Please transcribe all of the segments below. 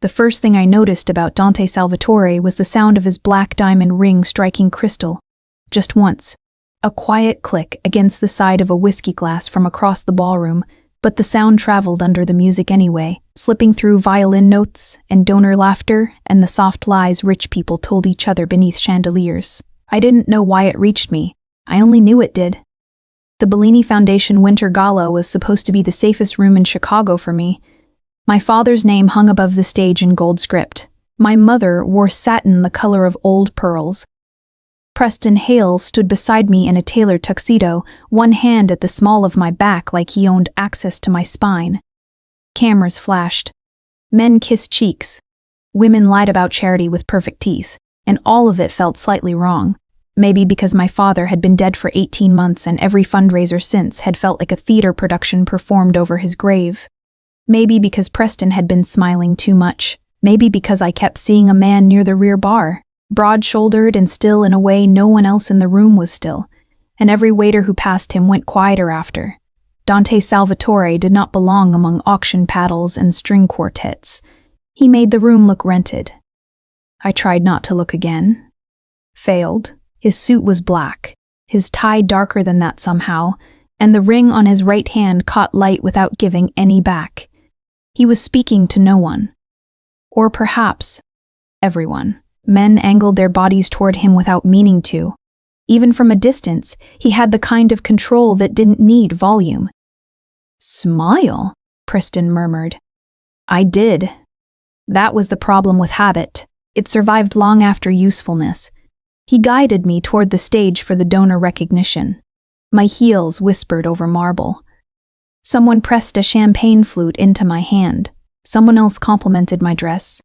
The first thing I noticed about Dante Salvatore was the sound of his black diamond ring striking crystal. Just once. A quiet click against the side of a whiskey glass from across the ballroom, but the sound traveled under the music anyway, slipping through violin notes and donor laughter and the soft lies rich people told each other beneath chandeliers. I didn't know why it reached me. I only knew it did. The Bellini Foundation Winter Gala was supposed to be the safest room in Chicago for me. My father's name hung above the stage in gold script. My mother wore satin the color of old pearls. Preston Hale stood beside me in a tailored tuxedo, one hand at the small of my back like he owned access to my spine. Cameras flashed. Men kissed cheeks. Women lied about charity with perfect teeth, and all of it felt slightly wrong. Maybe because my father had been dead for 18 months and every fundraiser since had felt like a theater production performed over his grave. Maybe because Preston had been smiling too much. Maybe because I kept seeing a man near the rear bar, broad-shouldered and still in a way no one else in the room was still, and every waiter who passed him went quieter after. Dante Salvatore did not belong among auction paddles and string quartets. He made the room look rented. I tried not to look again. Failed. His suit was black, his tie darker than that somehow, and the ring on his right hand caught light without giving any back. He was speaking to no one. Or perhaps everyone. Men angled their bodies toward him without meaning to. Even from a distance, he had the kind of control that didn't need volume. "Smile," Preston murmured. I did. That was the problem with habit. It survived long after usefulness. He guided me toward the stage for the donor recognition. My heels whispered over marble. Someone pressed a champagne flute into my hand. Someone else complimented my dress.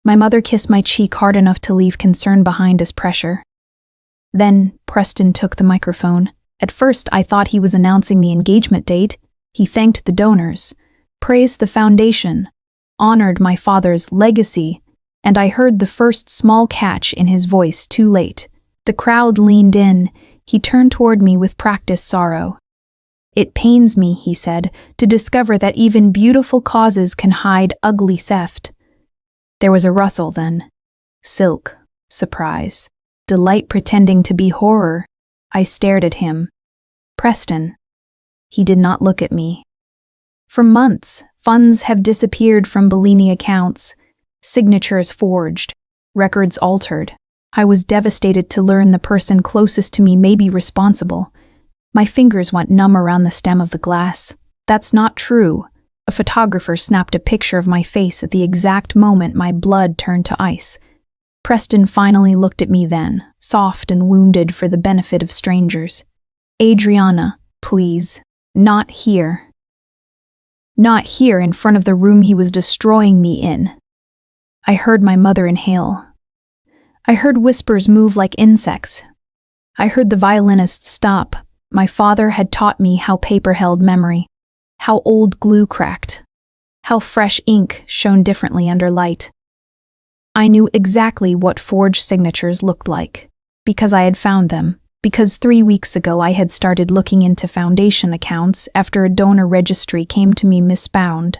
My mother kissed my cheek hard enough to leave concern behind as pressure. Then Preston took the microphone. At first I thought he was announcing the engagement date. He thanked the donors, praised the foundation, honored my father's legacy, and I heard the first small catch in his voice too late. The crowd leaned in. He turned toward me with practiced sorrow. "It pains me," he said, "to discover that even beautiful causes can hide ugly theft." There was a rustle then. Silk, surprise, delight pretending to be horror. I stared at him. Preston. He did not look at me. For months, funds have disappeared from Bellini accounts. Signatures forged, records altered. I was devastated to learn the person closest to me may be responsible. My fingers went numb around the stem of the glass. That's not true. A photographer snapped a picture of my face at the exact moment my blood turned to ice. Preston finally looked at me then, soft and wounded for the benefit of strangers. "Adriana, please, not here." Not here in front of the room he was destroying me in. I heard my mother inhale. I heard whispers move like insects. I heard the violinist stop. My father had taught me how paper held memory, how old glue cracked, how fresh ink shone differently under light. I knew exactly what forged signatures looked like, because I had found them, because 3 weeks ago I had started looking into foundation accounts after a donor registry came to me misbound.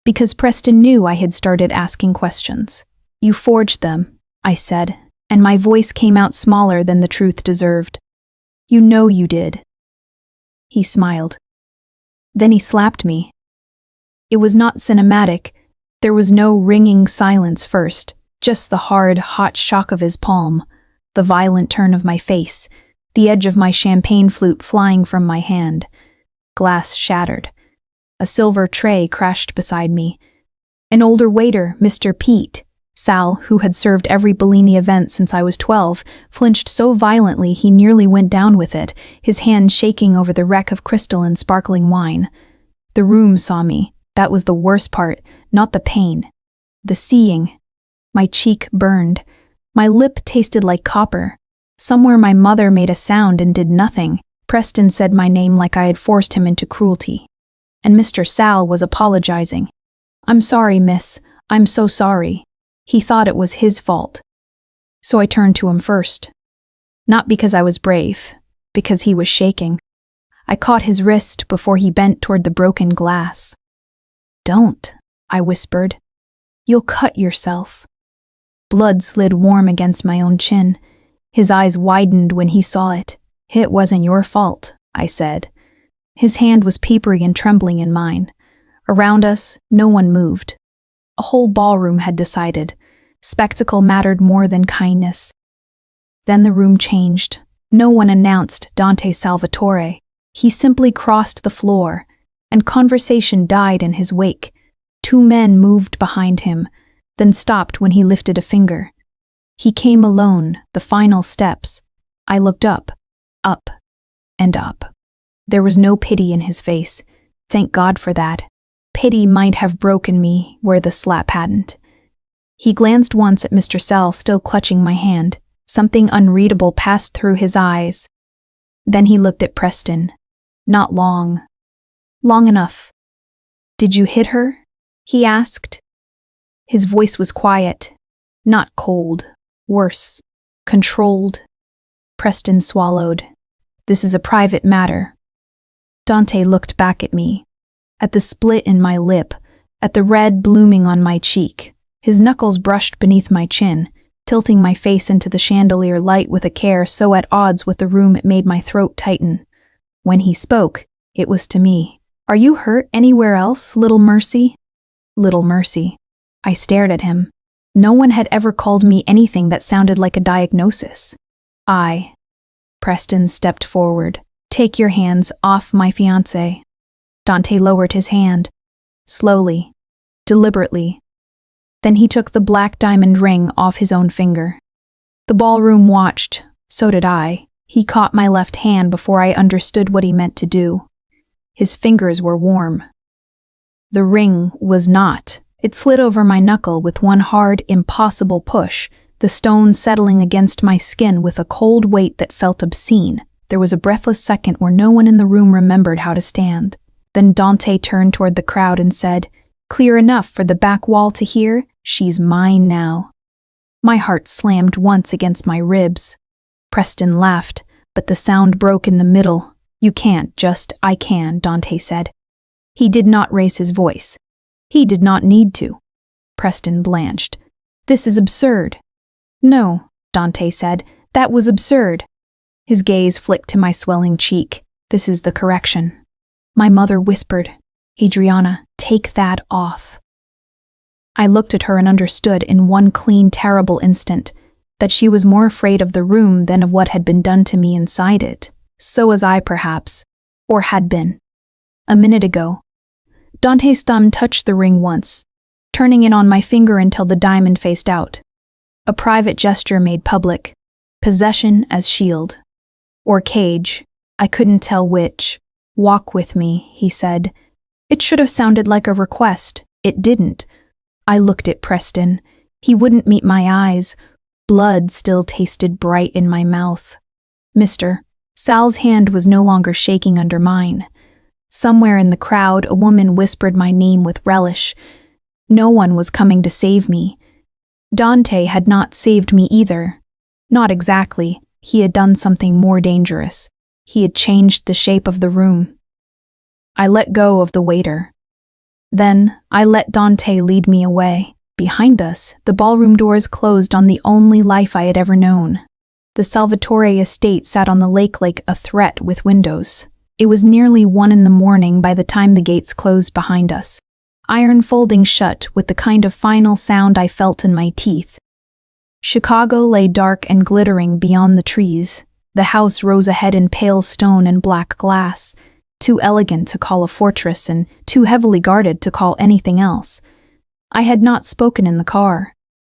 Because Preston knew I had started asking questions. "You forged them," I said, and my voice came out smaller than the truth deserved. "You know you did." He smiled. Then he slapped me. It was not cinematic. There was no ringing silence first, just the hard, hot shock of his palm, the violent turn of my face, the edge of my champagne flute flying from my hand. Glass shattered. A silver tray crashed beside me. An older waiter, Mr. Pete, Sal, who had served every Bellini event since I was 12, flinched so violently he nearly went down with it, his hand shaking over the wreck of crystal and sparkling wine. The room saw me. That was the worst part, not the pain. The seeing. My cheek burned. My lip tasted like copper. Somewhere my mother made a sound and did nothing. Preston said my name like I had forced him into cruelty. And Mr. Sal was apologizing. "I'm sorry, miss. I'm so sorry." He thought it was his fault. So I turned to him first. Not because I was brave, because he was shaking. I caught his wrist before he bent toward the broken glass. "Don't," I whispered. You'll cut yourself." Blood slid warm against my own chin. His eyes widened when he saw it. "It wasn't your fault," I said. His hand was papery and trembling in mine. Around us, no one moved. A whole ballroom had decided. Spectacle mattered more than kindness. Then the room changed. No one announced Dante Salvatore. He simply crossed the floor, and conversation died in his wake. Two men moved behind him, then stopped when he lifted a finger. He came alone, the final steps. I looked up, and up. There was no pity in his face. Thank God for that. Pity might have broken me where the slap hadn't. He glanced once at Mr. Sell, still clutching my hand. Something unreadable passed through his eyes. Then he looked at Preston. Not long. Long enough. "Did you hit her?" he asked. His voice was quiet, not cold, worse, controlled. Preston swallowed. "This is a private matter." Dante looked back at me, at the split in my lip, at the red blooming on my cheek. His knuckles brushed beneath my chin, tilting my face into the chandelier light with a care so at odds with the room it made my throat tighten. When he spoke, it was to me. "Are you hurt anywhere else, Little Mercy?" Little Mercy. I stared at him. No one had ever called me anything that sounded like a diagnosis. Preston stepped forward. "Take your hands off my fiancé." Dante lowered his hand. Slowly, deliberately. Then he took the black diamond ring off his own finger. The ballroom watched. So did I. He caught my left hand before I understood what he meant to do. His fingers were warm. The ring was not. It slid over my knuckle with one hard, impossible push, the stone settling against my skin with a cold weight that felt obscene. There was a breathless second where no one in the room remembered how to stand. Then Dante turned toward the crowd and said, "Clear enough for the back wall to hear? She's mine now." My heart slammed once against my ribs. Preston laughed, but the sound broke in the middle. "You can't, just I can," Dante said. He did not raise his voice. He did not need to. Preston blanched. "This is absurd." "No," Dante said, "that was absurd." His gaze flicked to my swelling cheek. "This is the correction." My mother whispered, "Adriana, take that off." I looked at her and understood in one clean, terrible instant that she was more afraid of the room than of what had been done to me inside it. So was I, perhaps, or had been. A minute ago, Dante's thumb touched the ring once, turning it on my finger until the diamond faced out. A private gesture made public, possession as shield. Or cage, I couldn't tell which. "Walk with me," he said. It should have sounded like a request. It didn't. I looked at Preston. He wouldn't meet my eyes. Blood still tasted bright in my mouth. Mr. Sal's hand was no longer shaking under mine. Somewhere in the crowd, a woman whispered my name with relish. No one was coming to save me. Dante had not saved me either. Not exactly. He had done something more dangerous. He had changed the shape of the room. I let go of the waiter. Then I let Dante lead me away. Behind us, the ballroom doors closed on the only life I had ever known. The Salvatore estate sat on the lake like a threat with windows. It was nearly 1 a.m. by the time the gates closed behind us. Iron folding shut with the kind of final sound I felt in my teeth. Chicago lay dark and glittering beyond the trees. The house rose ahead in pale stone and black glass, too elegant to call a fortress and too heavily guarded to call anything else. I had not spoken in the car.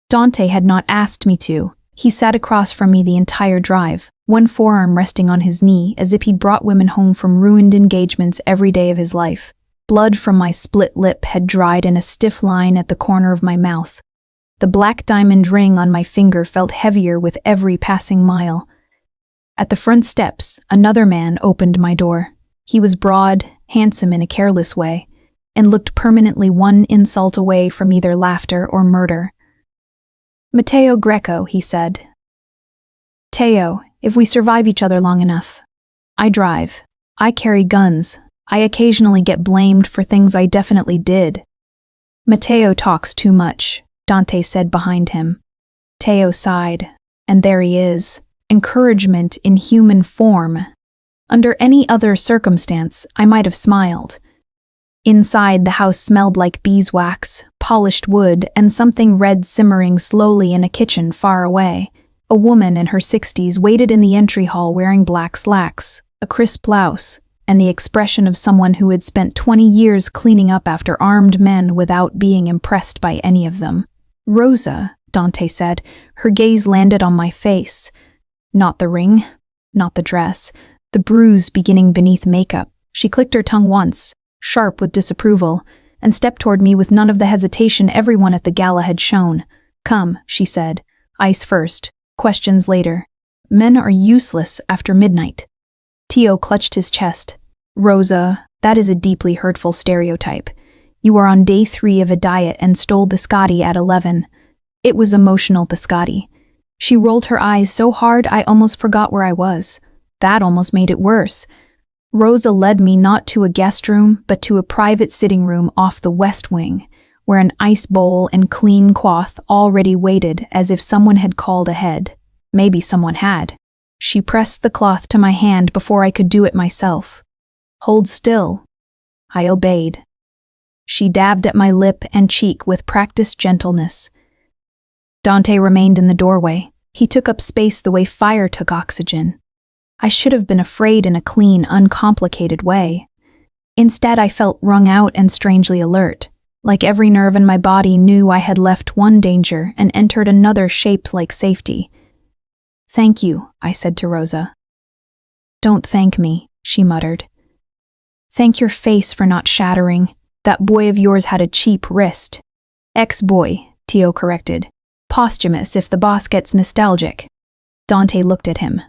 Dante had not asked me to. He sat across from me the entire drive, one forearm resting on his knee as if he'd brought women home from ruined engagements every day of his life. Blood from my split lip had dried in a stiff line at the corner of my mouth. The black diamond ring on my finger felt heavier with every passing mile. At the front steps, another man opened my door. He was broad, handsome in a careless way, and looked permanently one insult away from either laughter or murder. "Matteo Greco," he said. "Teo, if we survive each other long enough. I drive. I carry guns. I occasionally get blamed for things I definitely did." Matteo talks too much, Dante said behind him. Teo sighed. And there he is. Encouragement in human form. Under any other circumstance, I might have smiled. Inside, the house smelled like beeswax, polished wood, and something red simmering slowly in a kitchen far away. A woman in her 60s waited in the entry hall wearing black slacks, a crisp blouse, and the expression of someone who had spent 20 years cleaning up after armed men without being impressed by any of them. "Rosa," Dante said. Her gaze landed on my face. Not the ring, not the dress, the bruise beginning beneath makeup. She clicked her tongue once, sharp with disapproval, and stepped toward me with none of the hesitation everyone at the gala had shown. "Come," she said. "Ice first, questions later. Men are useless after midnight." Teo clutched his chest. "Rosa, that is a deeply hurtful stereotype. You are on day 3 of a diet and stole biscotti at 11. It was emotional biscotti." She rolled her eyes so hard I almost forgot where I was. That almost made it worse. Rosa led me not to a guest room, but to a private sitting room off the west wing, where an ice bowl and clean cloth already waited as if someone had called ahead. Maybe someone had. She pressed the cloth to my hand before I could do it myself. "Hold still." I obeyed. She dabbed at my lip and cheek with practiced gentleness. Dante remained in the doorway. He took up space the way fire took oxygen. I should have been afraid in a clean, uncomplicated way. Instead, I felt wrung out and strangely alert, like every nerve in my body knew I had left one danger and entered another shaped like safety. "Thank you," I said to Rosa. "Don't thank me," she muttered. "Thank your face for not shattering. That boy of yours had a cheap wrist." "Ex-boy," Teo corrected. "Posthumous if the boss gets nostalgic." Dante looked at him.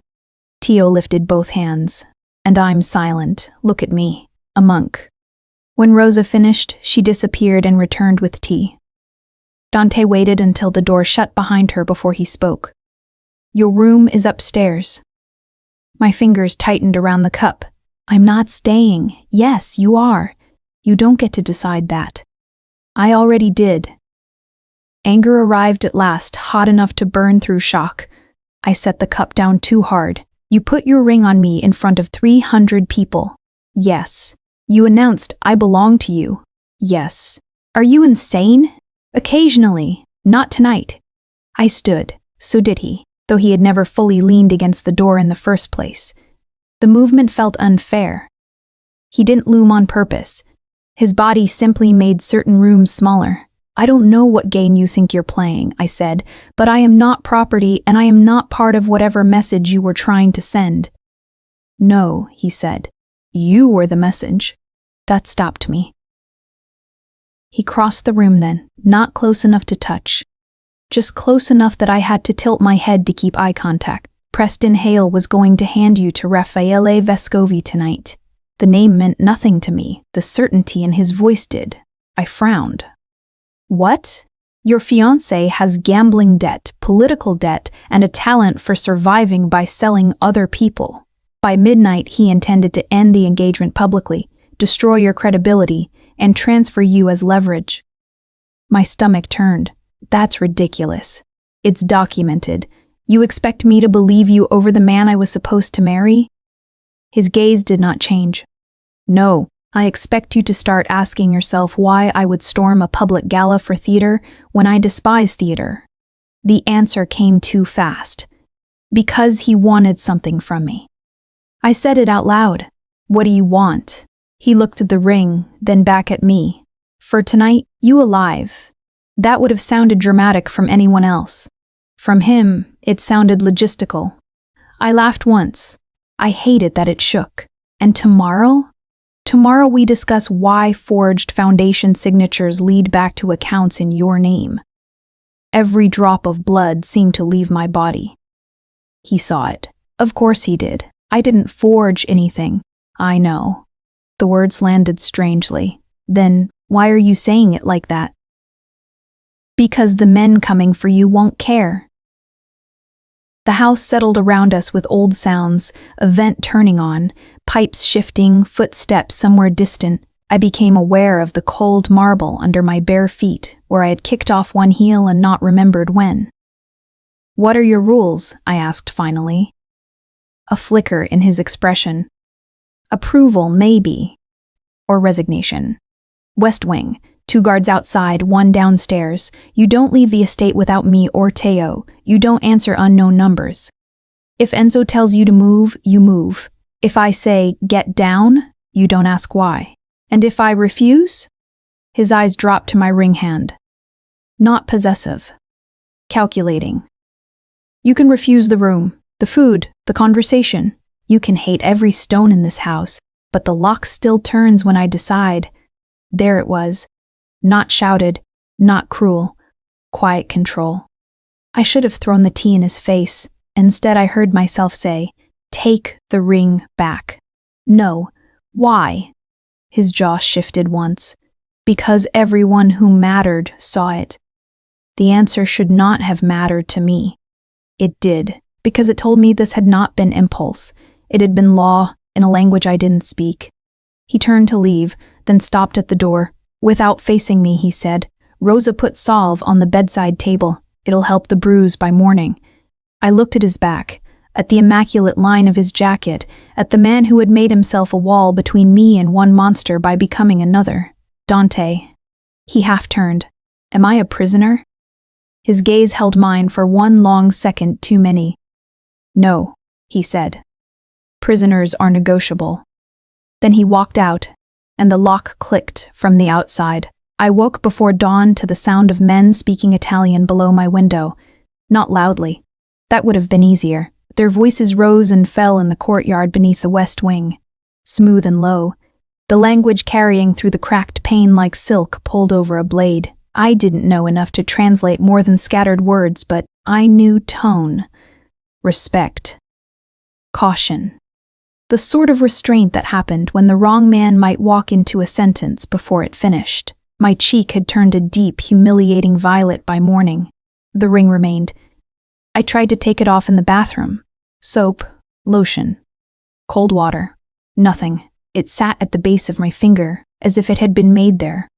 Teo lifted both hands. "And I'm silent. Look at me. A monk." When Rosa finished, she disappeared and returned with tea. Dante waited until the door shut behind her before he spoke. "Your room is upstairs." My fingers tightened around the cup. "I'm not staying." "Yes, you are. You don't get to decide that." "I already did." Anger arrived at last, hot enough to burn through shock. I set the cup down too hard. "You put your ring on me in front of 300 people." "Yes." "You announced I belong to you." "Yes." "Are you insane?" "Occasionally. Not tonight." I stood. So did he, though he had never fully leaned against the door in the first place. The movement felt unfair. He didn't loom on purpose. His body simply made certain rooms smaller. "I don't know what game you think you're playing," I said, "but I am not property and I am not part of whatever message you were trying to send." "No," he said. "You were the message." That stopped me. He crossed the room then, not close enough to touch. Just close enough that I had to tilt my head to keep eye contact. "Preston Hale was going to hand you to Raffaele Vescovi tonight." The name meant nothing to me. The certainty in his voice did. I frowned. "What? Your fiancé has gambling debt, political debt, and a talent for surviving by selling other people. By midnight, he intended to end the engagement publicly, destroy your credibility, and transfer you as leverage." My stomach turned. "That's ridiculous. It's documented. You expect me to believe you over the man I was supposed to marry?" His gaze did not change. "No. I expect you to start asking yourself why I would storm a public gala for theater when I despise theater." The answer came too fast. "Because he wanted something from me." I said it out loud. "What do you want?" He looked at the ring, then back at me. "For tonight, you alive." That would have sounded dramatic from anyone else. From him, it sounded logistical. I laughed once. I hated that it shook. "And tomorrow?" "Tomorrow we discuss why forged foundation signatures lead back to accounts in your name." Every drop of blood seemed to leave my body. He saw it. Of course he did. I didn't forge anything. "I know." The words landed strangely. "Then why are you saying it like that?" "Because the men coming for you won't care." The house settled around us with old sounds, a vent turning on, pipes shifting, footsteps somewhere distant, I became aware of the cold marble under my bare feet, where I had kicked off one heel and not remembered when. "What are your rules?" I asked finally. A flicker in his expression. Approval, maybe. Or resignation. West Wing, 2 guards outside, 1 downstairs. You don't leave the estate without me or Teo. You don't answer unknown numbers. If Enzo tells you to move, you move. If I say, get down, you don't ask why. And if I refuse? His eyes dropped to my ring hand. Not possessive. Calculating. You can refuse the room, the food, the conversation. You can hate every stone in this house, but the lock still turns when I decide. There it was. Not shouted, not cruel. Quiet control. I should have thrown the tea in his face. Instead, I heard myself say, "Take the ring back." No. Why? His jaw shifted once. Because everyone who mattered saw it. The answer should not have mattered to me. It did, because it told me this had not been impulse. It had been law, in a language I didn't speak. He turned to leave, then stopped at the door. Without facing me, he said, "Rosa put salve on the bedside table. It'll help the bruise by morning." I looked at his back, at the immaculate line of his jacket, at the man who had made himself a wall between me and one monster by becoming another. Dante. He half-turned. Am I a prisoner? His gaze held mine for one long second too many. No, he said. Prisoners are negotiable. Then he walked out, and the lock clicked from the outside. I woke before dawn to the sound of men speaking Italian below my window. Not loudly. That would have been easier. Their voices rose and fell in the courtyard beneath the west wing. Smooth and low. The language carrying through the cracked pane like silk pulled over a blade. I didn't know enough to translate more than scattered words, but I knew tone. Respect. Caution. The sort of restraint that happened when the wrong man might walk into a sentence before it finished. My cheek had turned a deep, humiliating violet by morning. The ring remained. I tried to take it off in the bathroom. Soap, lotion, cold water, nothing. It sat at the base of my finger, as if it had been made there.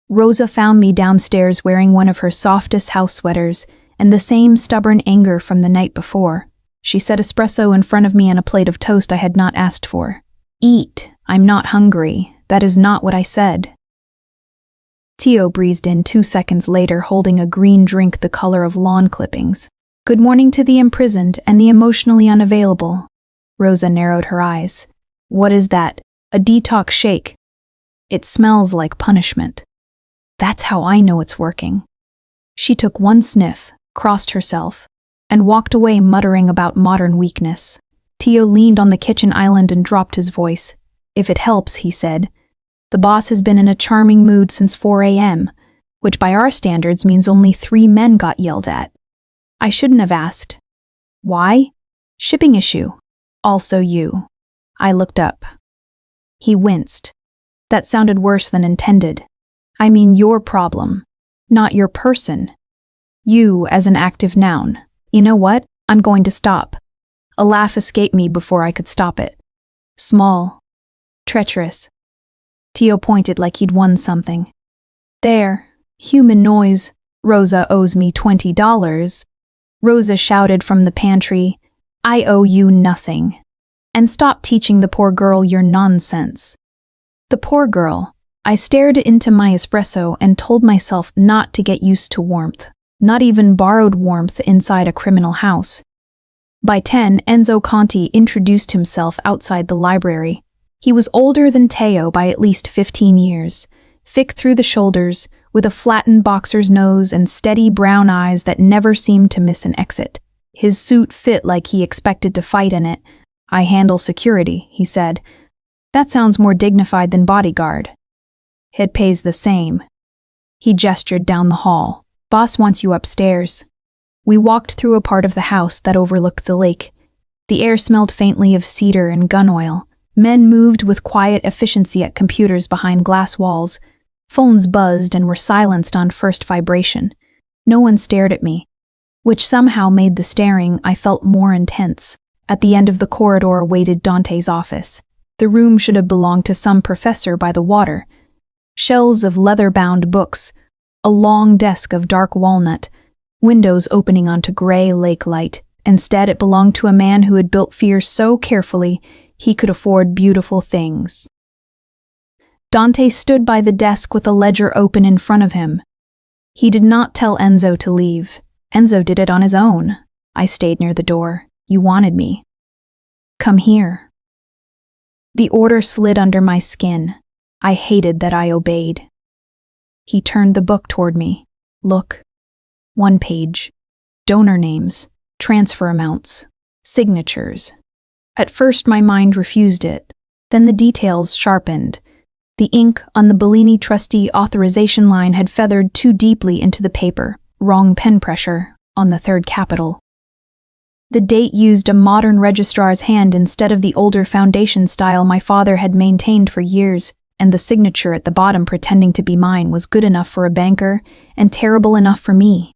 Rosa found me downstairs wearing one of her softest house sweaters and the same stubborn anger from the night before. She set espresso in front of me and a plate of toast I had not asked for. Eat. I'm not hungry. That is not what I said. Teo breezed in 2 seconds later holding a green drink the color of lawn clippings. Good morning to the imprisoned and the emotionally unavailable. Rosa narrowed her eyes. What is that? A detox shake. It smells like punishment. That's how I know it's working. She took one sniff, crossed herself, and walked away muttering about modern weakness. Teo leaned on the kitchen island and dropped his voice. If it helps, he said. The boss has been in a charming mood since 4 a.m., which by our standards means only 3 men got yelled at. I shouldn't have asked. Why? Shipping issue. Also you. I looked up. He winced. That sounded worse than intended. I mean your problem, not your person. You as an active noun. You know what? I'm going to stop. A laugh escaped me before I could stop it. Small. Treacherous. Teo pointed like he'd won something. There. Human noise. Rosa owes me $20. Rosa shouted from the pantry, I owe you nothing. And stop teaching the poor girl your nonsense. The poor girl. I stared into my espresso and told myself not to get used to warmth, not even borrowed warmth inside a criminal house. By 10, Enzo Conti introduced himself outside the library. He was older than Teo by at least 15 years, thick through the shoulders, with a flattened boxer's nose and steady brown eyes that never seemed to miss an exit. His suit fit like he expected to fight in it. I handle security, he said. That sounds more dignified than bodyguard. It pays the same. He gestured down the hall. Boss wants you upstairs. We walked through a part of the house that overlooked the lake. The air smelled faintly of cedar and gun oil. Men moved with quiet efficiency at computers behind glass walls. Phones buzzed and were silenced on first vibration. No one stared at me, which somehow made the staring I felt more intense. At the end of the corridor waited Dante's office. The room should have belonged to some professor by the water, Shelves of leather-bound books, a long desk of dark walnut, windows opening onto gray lake light. Instead, it belonged to a man who had built fear so carefully he could afford beautiful things. Dante stood by the desk with a ledger open in front of him. He did not tell Enzo to leave. Enzo did it on his own. I stayed near the door. You wanted me. Come here. The order slid under my skin. I hated that I obeyed. He turned the book toward me. Look. One page. Donor names. Transfer amounts. Signatures. At first my mind refused it. Then the details sharpened. The ink on the Bellini trustee authorization line had feathered too deeply into the paper. Wrong pen pressure on the third capital. The date used a modern registrar's hand instead of the older foundation style my father had maintained for years, and the signature at the bottom pretending to be mine was good enough for a banker and terrible enough for me.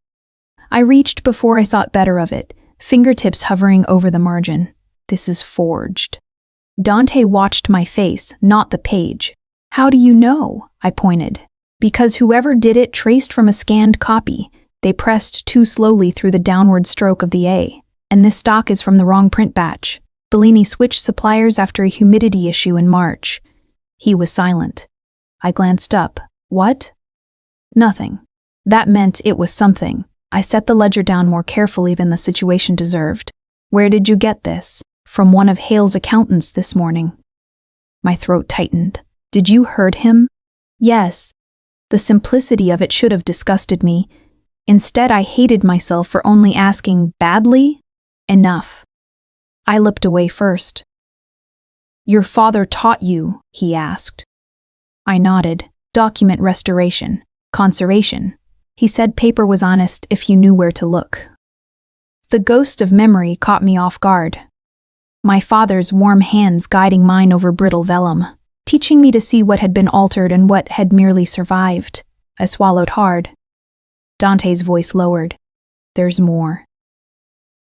I reached before I thought better of it, fingertips hovering over the margin. This is forged. Dante watched my face, not the page. How do you know? I pointed. Because whoever did it traced from a scanned copy. They pressed too slowly through the downward stroke of the A. And this stock is from the wrong print batch. Bellini switched suppliers after a humidity issue in March. He was silent. I glanced up. What? Nothing. That meant it was something. I set the ledger down more carefully than the situation deserved. Where did you get this? From one of Hale's accountants this morning. My throat tightened. Did you hurt him? Yes. The simplicity of it should have disgusted me. Instead, I hated myself for only asking badly. Enough. I looked away first. Your father taught you, he asked. I nodded. Document restoration. Conservation. He said paper was honest if you knew where to look. The ghost of memory caught me off guard. My father's warm hands guiding mine over brittle vellum, teaching me to see what had been altered and what had merely survived. I swallowed hard. Dante's voice lowered. There's more.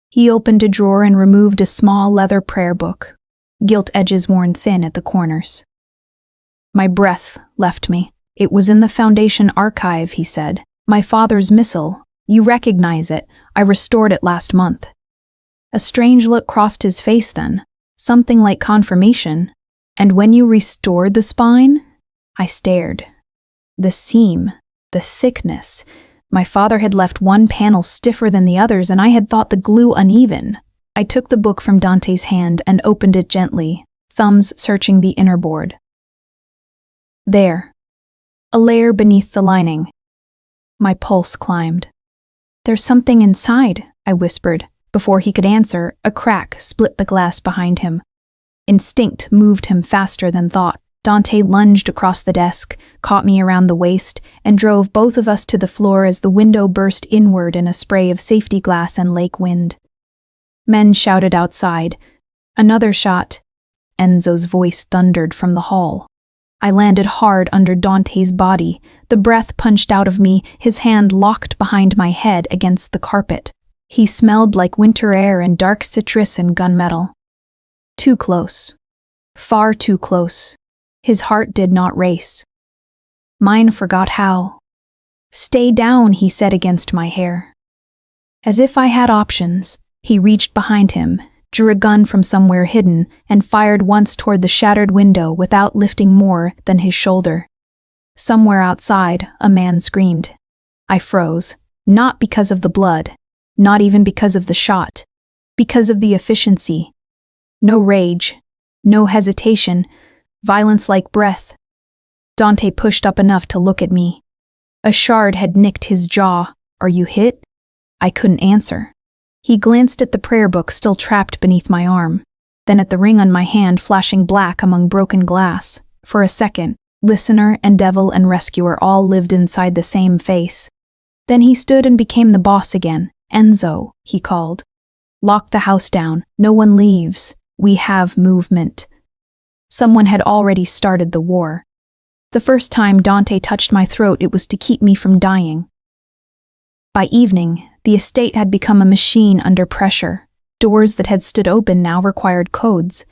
He opened a drawer and removed a small leather prayer book, gilt edges worn thin at the corners. My breath left me. It was in the Foundation archive, he said. My father's missal. You recognize it. I restored it last month. A strange look crossed his face then, something like confirmation. And when you restored the spine? I stared. The seam, the thickness. My father had left one panel stiffer than the others, and I had thought the glue uneven. I took the book from Dante's hand and opened it gently, thumbs searching the inner board. There. A layer beneath the lining. My pulse climbed. There's something inside, I whispered. Before he could answer, a crack split the glass behind him. Instinct moved him faster than thought. Dante lunged across the desk, caught me around the waist, and drove both of us to the floor as the window burst inward in a spray of safety glass and lake wind. Men shouted outside. Another shot. Enzo's voice thundered from the hall. I landed hard under Dante's body. The breath punched out of me, his hand locked behind my head against the carpet. He smelled like winter air and dark citrus and gunmetal. Too close. Far too close. His heart did not race. Mine forgot how. Stay down, he said against my hair. As if I had options, he reached behind him, drew a gun from somewhere hidden, and fired once toward the shattered window without lifting more than his shoulder. Somewhere outside, a man screamed. I froze, not because of the blood, not even because of the shot, because of the efficiency. No rage, no hesitation, violence like breath. Dante pushed up enough to look at me. A shard had nicked his jaw. Are you hit? I couldn't answer. He glanced at the prayer book still trapped beneath my arm, then at the ring on my hand flashing black among broken glass. For a second, listener and devil and rescuer all lived inside the same face. Then he stood and became the boss again. Enzo, he called. Lock the house down. No one leaves. We have movement. Someone had already started the war. The first time Dante touched my throat, it was to keep me from dying. By evening, the estate had become a machine under pressure. Doors that had stood open now required codes.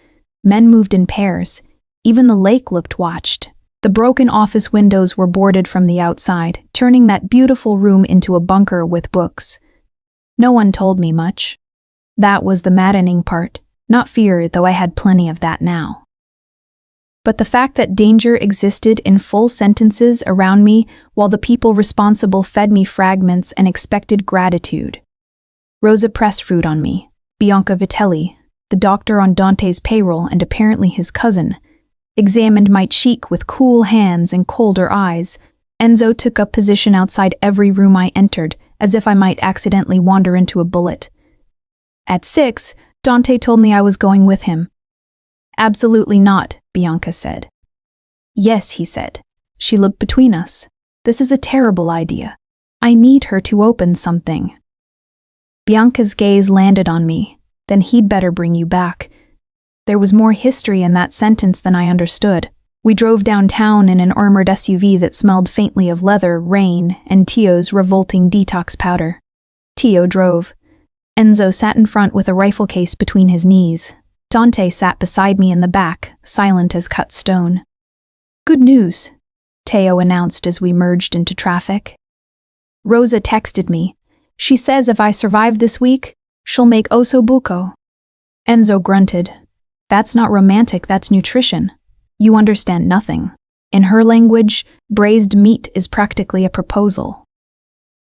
Men moved in pairs. Even the lake looked watched. The broken office windows were boarded from the outside, turning that beautiful room into a bunker with books. No one told me much. That was the maddening part, not fear, though I had plenty of that now. But the fact that danger existed in full sentences around me while the people responsible fed me fragments and expected gratitude. Rosa pressed fruit on me. Bianca Vitelli, the doctor on Dante's payroll and apparently his cousin, examined my cheek with cool hands and colder eyes. Enzo took up position outside every room I entered, as if I might accidentally wander into a bullet. At 6, Dante told me I was going with him. Absolutely not, Bianca said. Yes, he said. She looked between us. This is a terrible idea. I need her to open something. Bianca's gaze landed on me. Then he'd better bring you back. There was more history in that sentence than I understood. We drove downtown in an armored SUV that smelled faintly of leather, rain, and Tio's revolting detox powder. Tio drove. Enzo sat in front with a rifle case between his knees. Dante sat beside me in the back, silent as cut stone. Good news, Teo announced as we merged into traffic. Rosa texted me. She says if I survive this week, she'll make osso buco. Enzo grunted. That's not romantic, that's nutrition. You understand nothing. In her language, braised meat is practically a proposal.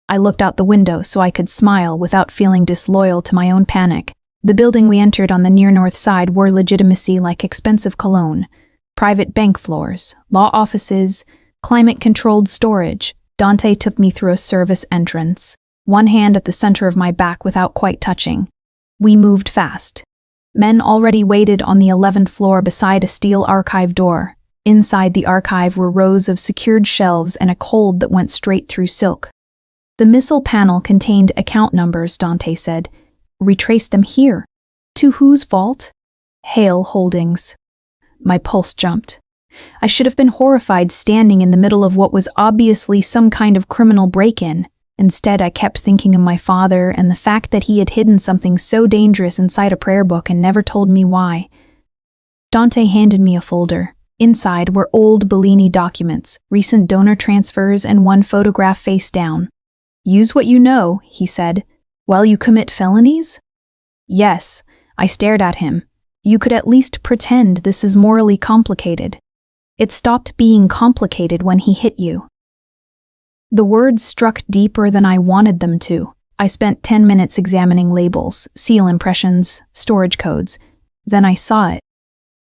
I looked out the window so I could smile without feeling disloyal to my own panic. The building we entered on the near north side wore legitimacy like expensive cologne. Private bank floors, law offices, climate-controlled storage. Dante took me through a service entrance, one hand at the center of my back without quite touching. We moved fast. Men already waited on the 11th floor beside a steel archive door. Inside the archive were rows of secured shelves and a cold that went straight through silk. The missile panel contained account numbers, Dante said. Retrace them here. To whose vault? Hale Holdings. My pulse jumped. I should have been horrified standing in the middle of what was obviously some kind of criminal break-in. Instead, I kept thinking of my father and the fact that he had hidden something so dangerous inside a prayer book and never told me why. Dante handed me a folder. Inside were old Bellini documents, recent donor transfers, and one photograph face down. Use what you know, he said. While you commit felonies? Yes, I stared at him. You could at least pretend this is morally complicated. It stopped being complicated when he hit you. The words struck deeper than I wanted them to. I spent 10 minutes examining labels, seal impressions, storage codes. Then I saw it.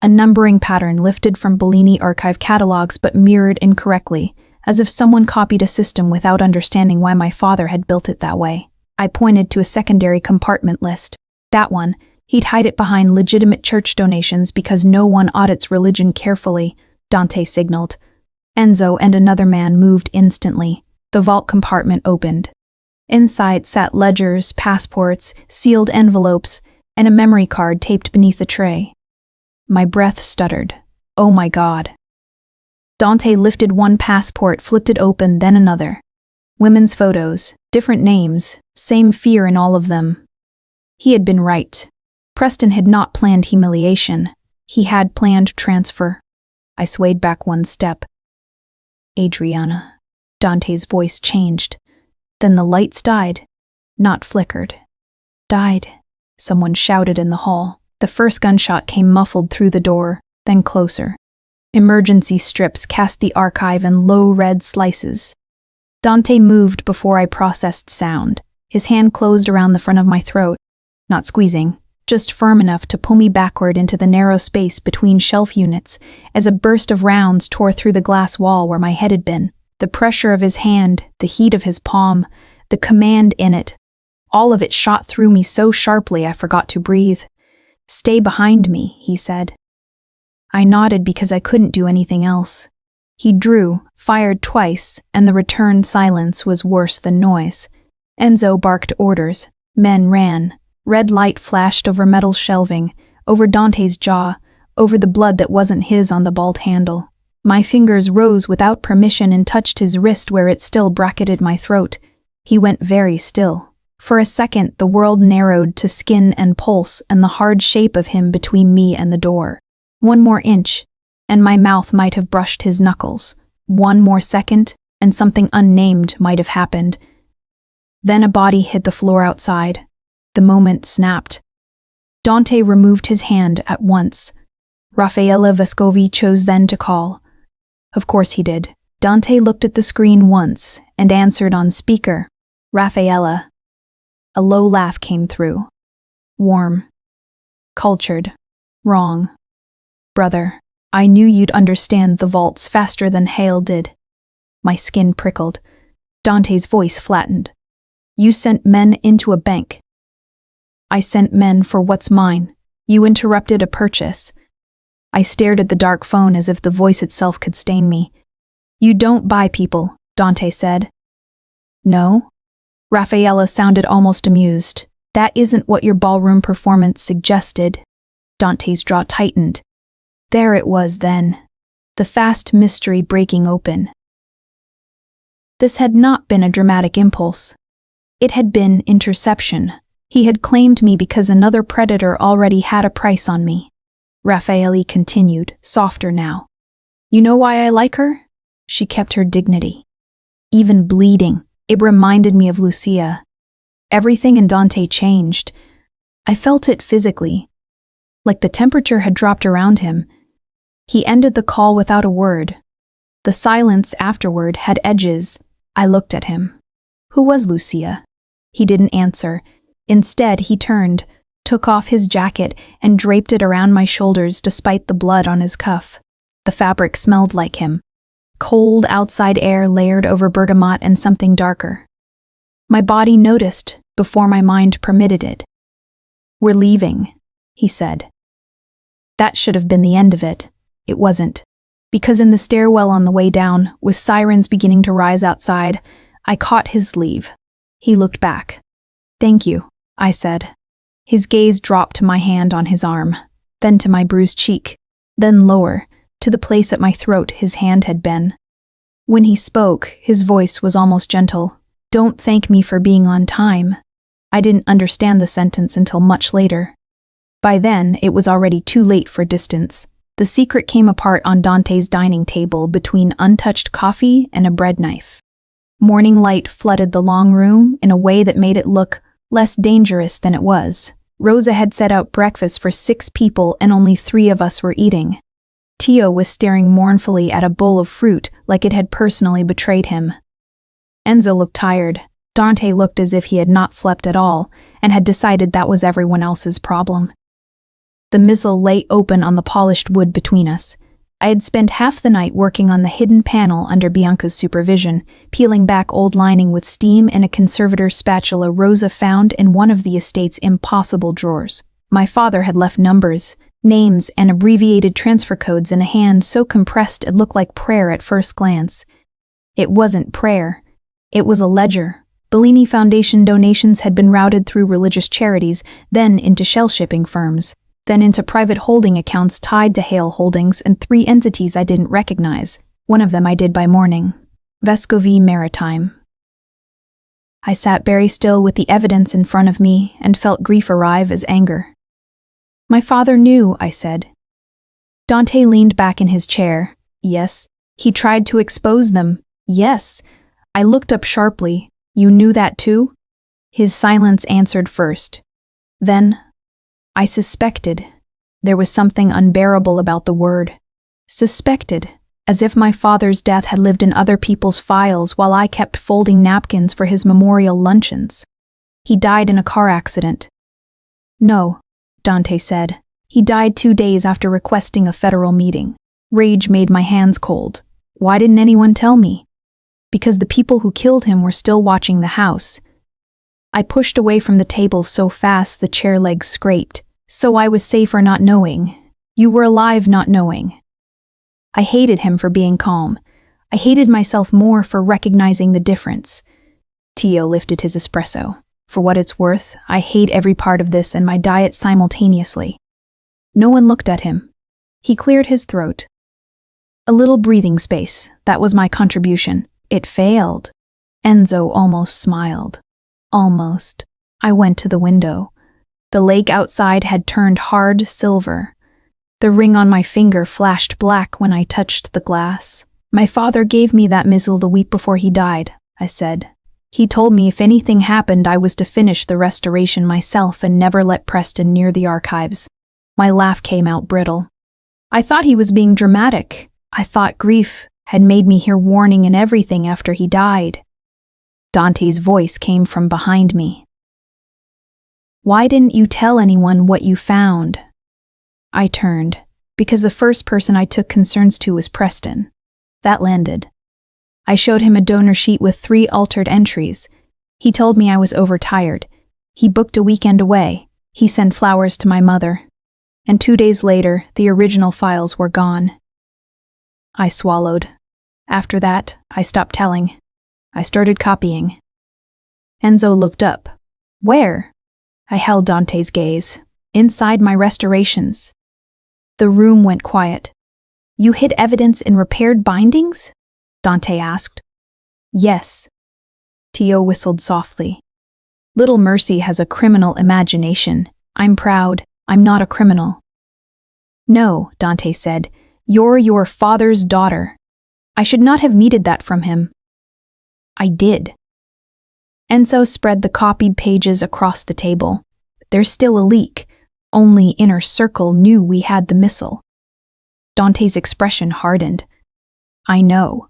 A numbering pattern lifted from Bellini archive catalogs but mirrored incorrectly, as if someone copied a system without understanding why my father had built it that way. I pointed to a secondary compartment list. That one, he'd hide it behind legitimate church donations because no one audits religion carefully, Dante signaled. Enzo and another man moved instantly. The vault compartment opened. Inside sat ledgers, passports, sealed envelopes, and a memory card taped beneath a tray. My breath stuttered. Oh my God. Dante lifted one passport, flipped it open, then another. Women's photos, different names, same fear in all of them. He had been right. Preston had not planned humiliation. He had planned transfer. I swayed back one step. Adriana. Dante's voice changed. Then the lights died. Not flickered. Died. Someone shouted in the hall. The first gunshot came muffled through the door, then closer. Emergency strips cast the archive in low red slices. Dante moved before I processed sound. His hand closed around the front of my throat. Not squeezing, just firm enough to pull me backward into the narrow space between shelf units as a burst of rounds tore through the glass wall where my head had been. The pressure of his hand, the heat of his palm, the command in it, all of it shot through me so sharply I forgot to breathe. Stay behind me, he said. I nodded because I couldn't do anything else. He drew, fired twice, and the return silence was worse than noise. Enzo barked orders. Men ran. Red light flashed over metal shelving, over Dante's jaw, over the blood that wasn't his on the bald handle. My fingers rose without permission and touched his wrist where it still bracketed my throat. He went very still. For a second, the world narrowed to skin and pulse and the hard shape of him between me and the door. One more inch, and my mouth might have brushed his knuckles. One more second, and something unnamed might have happened. Then a body hit the floor outside. The moment snapped. Dante removed his hand at once. Raffaella Vescovi chose then to call. Of course he did. Dante looked at the screen once and answered on speaker. Raffaella. A low laugh came through. Warm. Cultured. Wrong. Brother, I knew you'd understand the vaults faster than Hale did. My skin prickled. Dante's voice flattened. You sent men into a bank. I sent men for what's mine. You interrupted a purchase. I stared at the dark phone as if the voice itself could stain me. You don't buy people, Dante said. No? Raffaella sounded almost amused. That isn't what your ballroom performance suggested. Dante's jaw tightened. There it was then. The fast mystery breaking open. This had not been a dramatic impulse. It had been interception. He had claimed me because another predator already had a price on me. Raffaele continued, softer now. You know why I like her? She kept her dignity. Even bleeding, it reminded me of Lucia. Everything in Dante changed. I felt it physically, like the temperature had dropped around him. He ended the call without a word. The silence afterward had edges. I looked at him. Who was Lucia? He didn't answer. Instead, he turned, took off his jacket, and draped it around my shoulders despite the blood on his cuff. The fabric smelled like him. Cold outside air layered over bergamot and something darker. My body noticed before my mind permitted it. We're leaving, he said. That should have been the end of it. It wasn't. Because in the stairwell on the way down, with sirens beginning to rise outside, I caught his sleeve. He looked back. Thank you, I said. His gaze dropped to my hand on his arm, then to my bruised cheek, then lower, to the place at my throat his hand had been. When he spoke, his voice was almost gentle. Don't thank me for being on time. I didn't understand the sentence until much later. By then, it was already too late for distance. The secret came apart on Dante's dining table between untouched coffee and a bread knife. Morning light flooded the long room in a way that made it look less dangerous than it was. Rosa had set out breakfast for 6 people and only 3 of us were eating. Tio was staring mournfully at a bowl of fruit like it had personally betrayed him. Enzo looked tired. Dante looked as if he had not slept at all and had decided that was everyone else's problem. The missile lay open on the polished wood between us. I had spent half the night working on the hidden panel under Bianca's supervision, peeling back old lining with steam and a conservator's spatula Rosa found in one of the estate's impossible drawers. My father had left numbers, names, and abbreviated transfer codes in a hand so compressed it looked like prayer at first glance. It wasn't prayer. It was a ledger. Bellini Foundation donations had been routed through religious charities, then into shell-shipping firms, then into private holding accounts tied to Hale Holdings and 3 entities I didn't recognize. One of them I did by morning. Vescovi Maritime. I sat very still with the evidence in front of me and felt grief arrive as anger. My father knew, I said. Dante leaned back in his chair. Yes. He tried to expose them. Yes. I looked up sharply. You knew that too? His silence answered first. Then, I suspected. There was something unbearable about the word. Suspected, as if my father's death had lived in other people's files while I kept folding napkins for his memorial luncheons. He died in a car accident. No, Dante said. He died 2 days after requesting a federal meeting. Rage made my hands cold. Why didn't anyone tell me? Because the people who killed him were still watching the house. I pushed away from the table so fast the chair legs scraped, so I was safer not knowing. You were alive not knowing. I hated him for being calm. I hated myself more for recognizing the difference. Tio lifted his espresso. For what it's worth, I hate every part of this and my diet simultaneously. No one looked at him. He cleared his throat. A little breathing space, that was my contribution. It failed. Enzo almost smiled. Almost. I went to the window. The lake outside had turned hard silver. The ring on my finger flashed black when I touched the glass. My father gave me that missile the week before he died, I said. He told me if anything happened, I was to finish the restoration myself and never let Preston near the archives. My laugh came out brittle. I thought he was being dramatic. I thought grief had made me hear warning in everything after he died. Dante's voice came from behind me. Why didn't you tell anyone what you found? I turned, because the first person I took concerns to was Preston. That landed. I showed him a donor sheet with 3 altered entries. He told me I was overtired. He booked a weekend away. He sent flowers to my mother. And 2 days later, the original files were gone. I swallowed. After that, I stopped telling. I started copying. Enzo looked up. Where? I held Dante's gaze. Inside my restorations. The room went quiet. You hid evidence in repaired bindings? Dante asked. Yes. Tio whistled softly. Little Mercy has a criminal imagination. I'm proud. I'm not a criminal. No, Dante said. You're your father's daughter. I should not have needed that from him. I did. Enzo spread the copied pages across the table. There's still a leak. Only Inner Circle knew we had the missile. Dante's expression hardened. I know.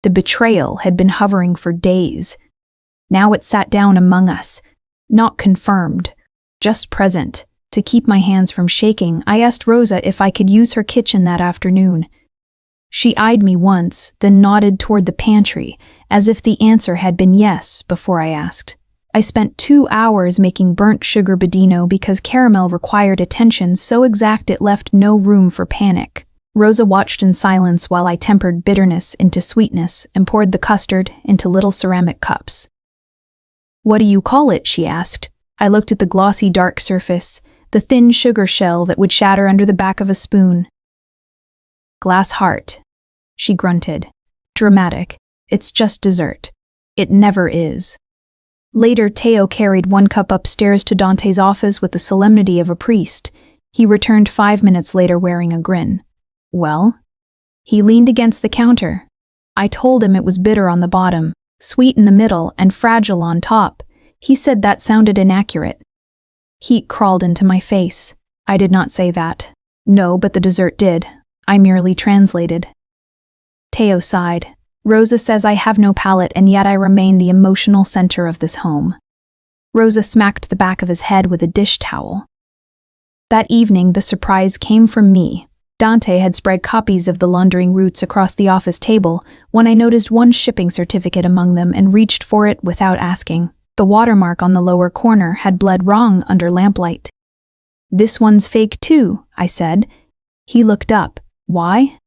The betrayal had been hovering for days. Now it sat down among us, not confirmed, just present. To keep my hands from shaking, I asked Rosa if I could use her kitchen that afternoon. She eyed me once, then nodded toward the pantry, as if the answer had been yes before I asked. I spent 2 hours making burnt sugar budino because caramel required attention so exact it left no room for panic. Rosa watched in silence while I tempered bitterness into sweetness and poured the custard into little ceramic cups. What do you call it? She asked. I looked at the glossy dark surface, the thin sugar shell that would shatter under the back of a spoon. Glass heart, she grunted. Dramatic. It's just dessert. It never is. Later, Teo carried 1 cup upstairs to Dante's office with the solemnity of a priest. He returned 5 minutes later wearing a grin. Well? He leaned against the counter. I told him it was bitter on the bottom, sweet in the middle, and fragile on top. He said that sounded inaccurate. Heat crawled into my face. I did not say that. No, but the dessert did. I merely translated. Teo sighed. Rosa says I have no palate, and yet I remain the emotional center of this home. Rosa smacked the back of his head with a dish towel. That evening, the surprise came from me. Dante had spread copies of the laundering routes across the office table when I noticed 1 shipping certificate among them and reached for it without asking. The watermark on the lower corner had bled wrong under lamplight. This one's fake too, I said. He looked up. Why?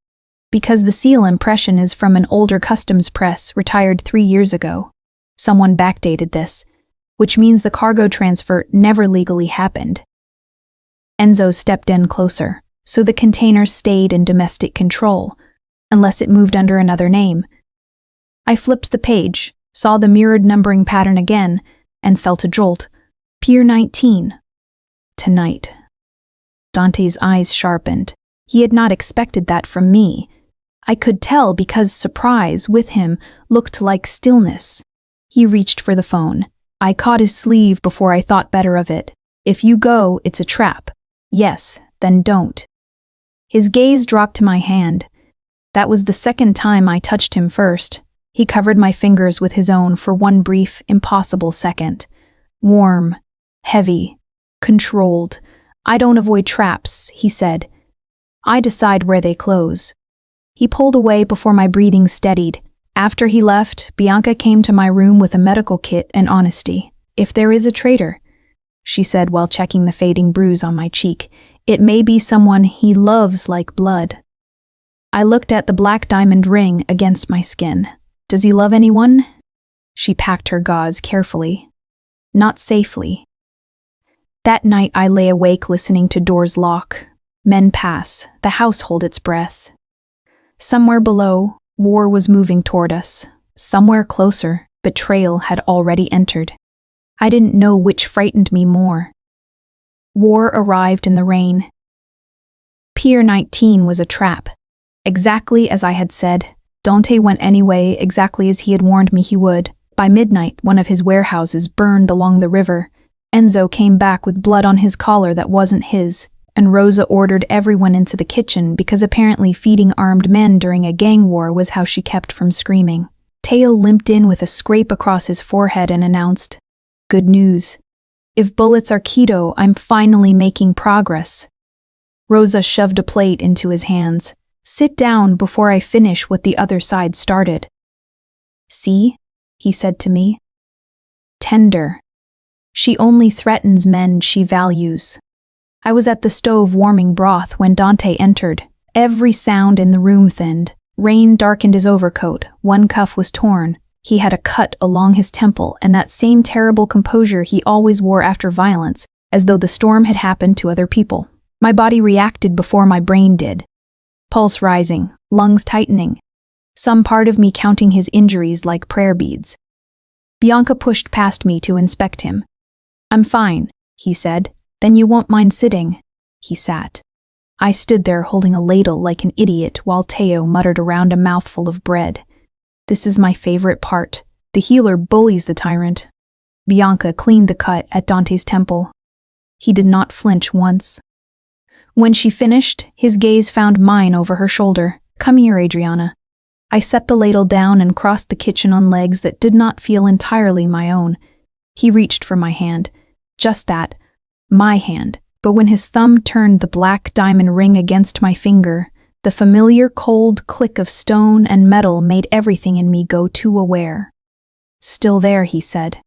Because the seal impression is from an older customs press retired 3 years ago. Someone backdated this, which means the cargo transfer never legally happened. Enzo stepped in closer, so the container stayed in domestic control, unless it moved under another name. I flipped the page, saw the mirrored numbering pattern again, and felt a jolt. Pier 19. Tonight. Dante's eyes sharpened. He had not expected that from me. I could tell because surprise with him looked like stillness. He reached for the phone. I caught his sleeve before I thought better of it. If you go, it's a trap. Yes, then don't. His gaze dropped to my hand. That was the second time I touched him first. He covered my fingers with his own for 1 brief, impossible second. Warm, heavy, controlled. I don't avoid traps, he said. I decide where they close. He pulled away before my breathing steadied. After he left, Bianca came to my room with a medical kit and honesty. If there is a traitor, she said while checking the fading bruise on my cheek, it may be someone he loves like blood. I looked at the black diamond ring against my skin. Does he love anyone? She packed her gauze carefully. Not safely. That night I lay awake listening to doors lock. Men pass, the house hold its breath. Somewhere below, war was moving toward us. Somewhere closer, betrayal had already entered. I didn't know which frightened me more. War arrived in the rain. Pier 19 was a trap. Exactly as I had said, Dante went anyway, exactly as he had warned me he would. By midnight, one of his warehouses burned along the river. Enzo came back with blood on his collar that wasn't his, and Rosa ordered everyone into the kitchen because apparently feeding armed men during a gang war was how she kept from screaming. Teo limped in with a scrape across his forehead and announced, "Good news. If bullets are keto, I'm finally making progress." Rosa shoved a plate into his hands. "Sit down before I finish what the other side started." "See?" he said to me. "Tender. She only threatens men she values." I was at the stove warming broth when Dante entered. Every sound in the room thinned. Rain darkened his overcoat. One cuff was torn. He had a cut along his temple and that same terrible composure he always wore after violence, as though the storm had happened to other people. My body reacted before my brain did. Pulse rising, lungs tightening. Some part of me counting his injuries like prayer beads. Bianca pushed past me to inspect him. "I'm fine," he said. "Then you won't mind sitting." He sat. I stood there holding a ladle like an idiot while Teo muttered around a mouthful of bread. This is my favorite part. The healer bullies the tyrant. Bianca cleaned the cut at Dante's temple. He did not flinch once. When she finished, his gaze found mine over her shoulder. "Come here, Adriana." I set the ladle down and crossed the kitchen on legs that did not feel entirely my own. He reached for my hand. Just that. My hand. But when his thumb turned the black diamond ring against my finger, the familiar cold click of stone and metal made everything in me go too aware. "Still there," he said.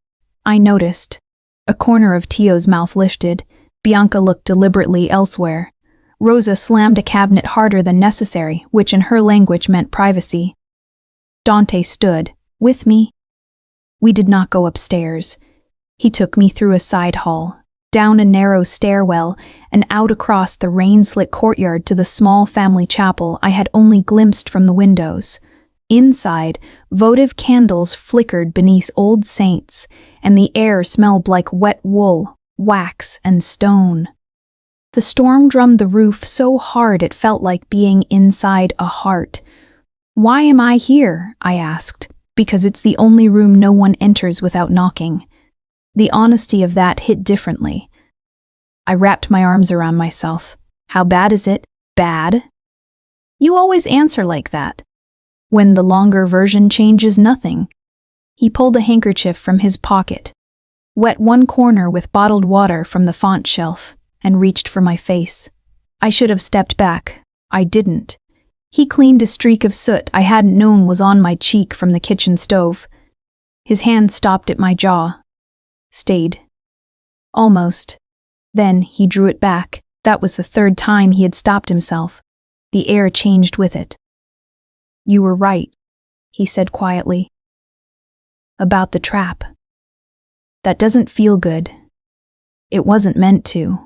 I noticed. A corner of Teo's mouth lifted. Bianca looked deliberately elsewhere. Rosa slammed a cabinet harder than necessary, which in her language meant privacy. Dante stood, with me. We did not go upstairs. He took me through a side hall, down a narrow stairwell, and out across the rain-slit courtyard to the small family chapel I had only glimpsed from the windows. Inside, votive candles flickered beneath old saints, and the air smelled like wet wool, wax, and stone. The storm drummed the roof so hard it felt like being inside a heart. "Why am I here?" I asked. "Because it's the only room no one enters without knocking." The honesty of that hit differently. I wrapped my arms around myself. "How bad is it?" "Bad?" "You always answer like that." "When the longer version changes nothing." He pulled a handkerchief from his pocket, wet one corner with bottled water from the font shelf, and reached for my face. I should have stepped back. I didn't. He cleaned a streak of soot I hadn't known was on my cheek from the kitchen stove. His hand stopped at my jaw. Stayed. Almost. Then he drew it back. That was the third time he had stopped himself. The air changed with it. "You were right," he said quietly. "About the trap. That doesn't feel good. It wasn't meant to."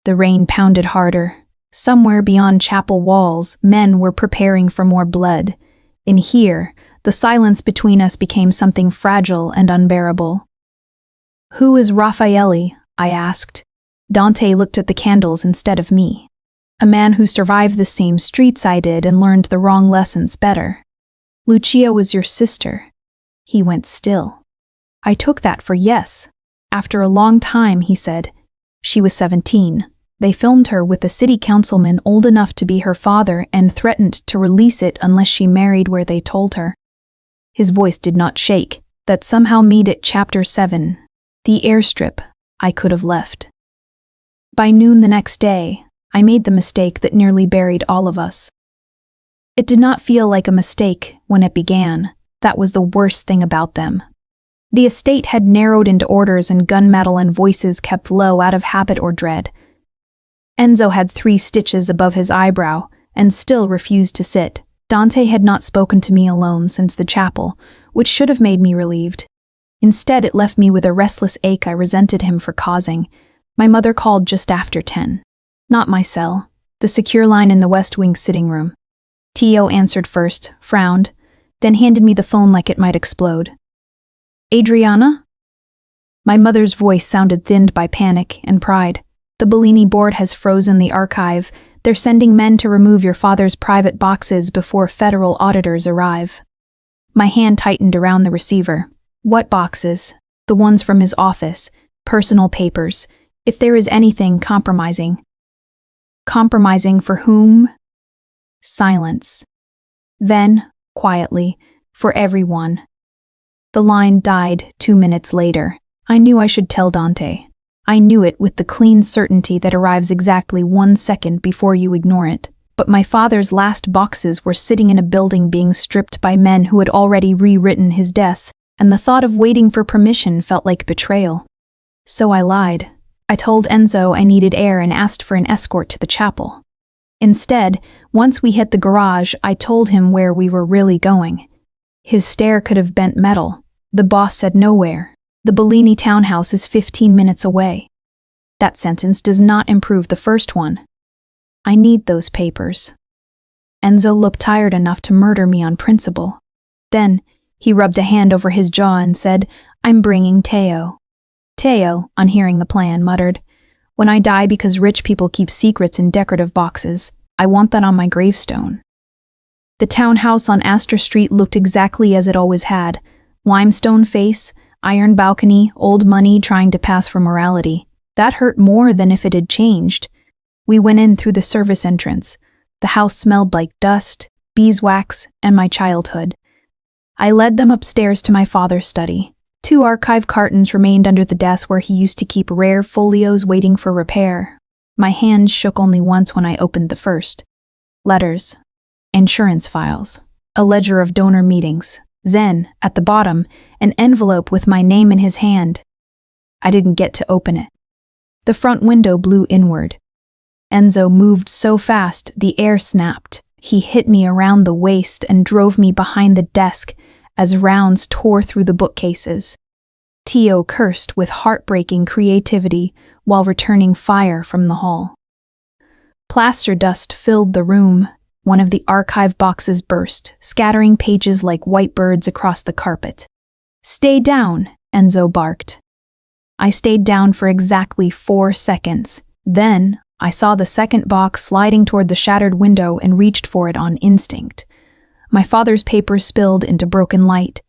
The rain pounded harder. Somewhere beyond chapel walls, men were preparing for more blood. In here, the silence between us became something fragile and unbearable. "Who is Raffaele?" I asked. Dante looked at the candles instead of me. "A man who survived the same streets I did and learned the wrong lessons better." "Lucia was your sister." He went still. I took that for yes. After a long time, he said. "She was 17. They filmed her with a city councilman old enough to be her father and threatened to release it unless she married where they told her." His voice did not shake. That somehow made it Chapter 7. The airstrip. I could have left. By noon the next day, I made the mistake that nearly buried all of us. It did not feel like a mistake when it began. That was the worst thing about them. The estate had narrowed into orders and gunmetal and voices kept low out of habit or dread. Enzo had 3 stitches above his eyebrow and still refused to sit. Dante had not spoken to me alone since the chapel, which should have made me relieved. Instead, it left me with a restless ache I resented him for causing. My mother called just after 10. Not my cell, the secure line in the West Wing sitting room. Teo answered first, frowned, then handed me the phone like it might explode. "Adriana?" My mother's voice sounded thinned by panic and pride. "The Bellini board has frozen the archive. They're sending men to remove your father's private boxes before federal auditors arrive. My hand tightened around the receiver. What boxes? The ones from his office, personal papers. If there is anything compromising. Compromising for whom? Silence. Then, quietly, for everyone. The line died 2 minutes later. I knew I should tell Dante. I knew it with the clean certainty that arrives exactly 1 second before you ignore it. But my father's last boxes were sitting in a building being stripped by men who had already rewritten his death, and the thought of waiting for permission felt like betrayal. So I lied. I told Enzo I needed air and asked for an escort to the chapel. Instead, once we hit the garage, I told him where we were really going. His stare could have bent metal. The boss said nowhere. The Bellini townhouse is 15 minutes away. That sentence does not improve the first one. I need those papers. Enzo looked tired enough to murder me on principle. Then, he rubbed a hand over his jaw and said, "I'm bringing Teo." Teo, on hearing the plan, muttered, "When I die because rich people keep secrets in decorative boxes, I want that on my gravestone." The townhouse on Astor Street looked exactly as it always had. Limestone face, iron balcony, old money trying to pass for morality. That hurt more than if it had changed. We went in through the service entrance. The house smelled like dust, beeswax, and my childhood. I led them upstairs to my father's study. 2 archive cartons remained under the desk where he used to keep rare folios waiting for repair. My hands shook only once when I opened the first. Letters. Insurance files. A ledger of donor meetings. Then, at the bottom, an envelope with my name in his hand. I didn't get to open it. The front window blew inward. Enzo moved so fast, the air snapped. He hit me around the waist and drove me behind the desk as rounds tore through the bookcases. Teo cursed with heartbreaking creativity while returning fire from the hall. Plaster dust filled the room. One of the archive boxes burst, scattering pages like white birds across the carpet. "Stay down," Enzo barked. I stayed down for exactly 4 seconds. Then, I saw the second box sliding toward the shattered window and reached for it on instinct. My father's papers spilled into broken light.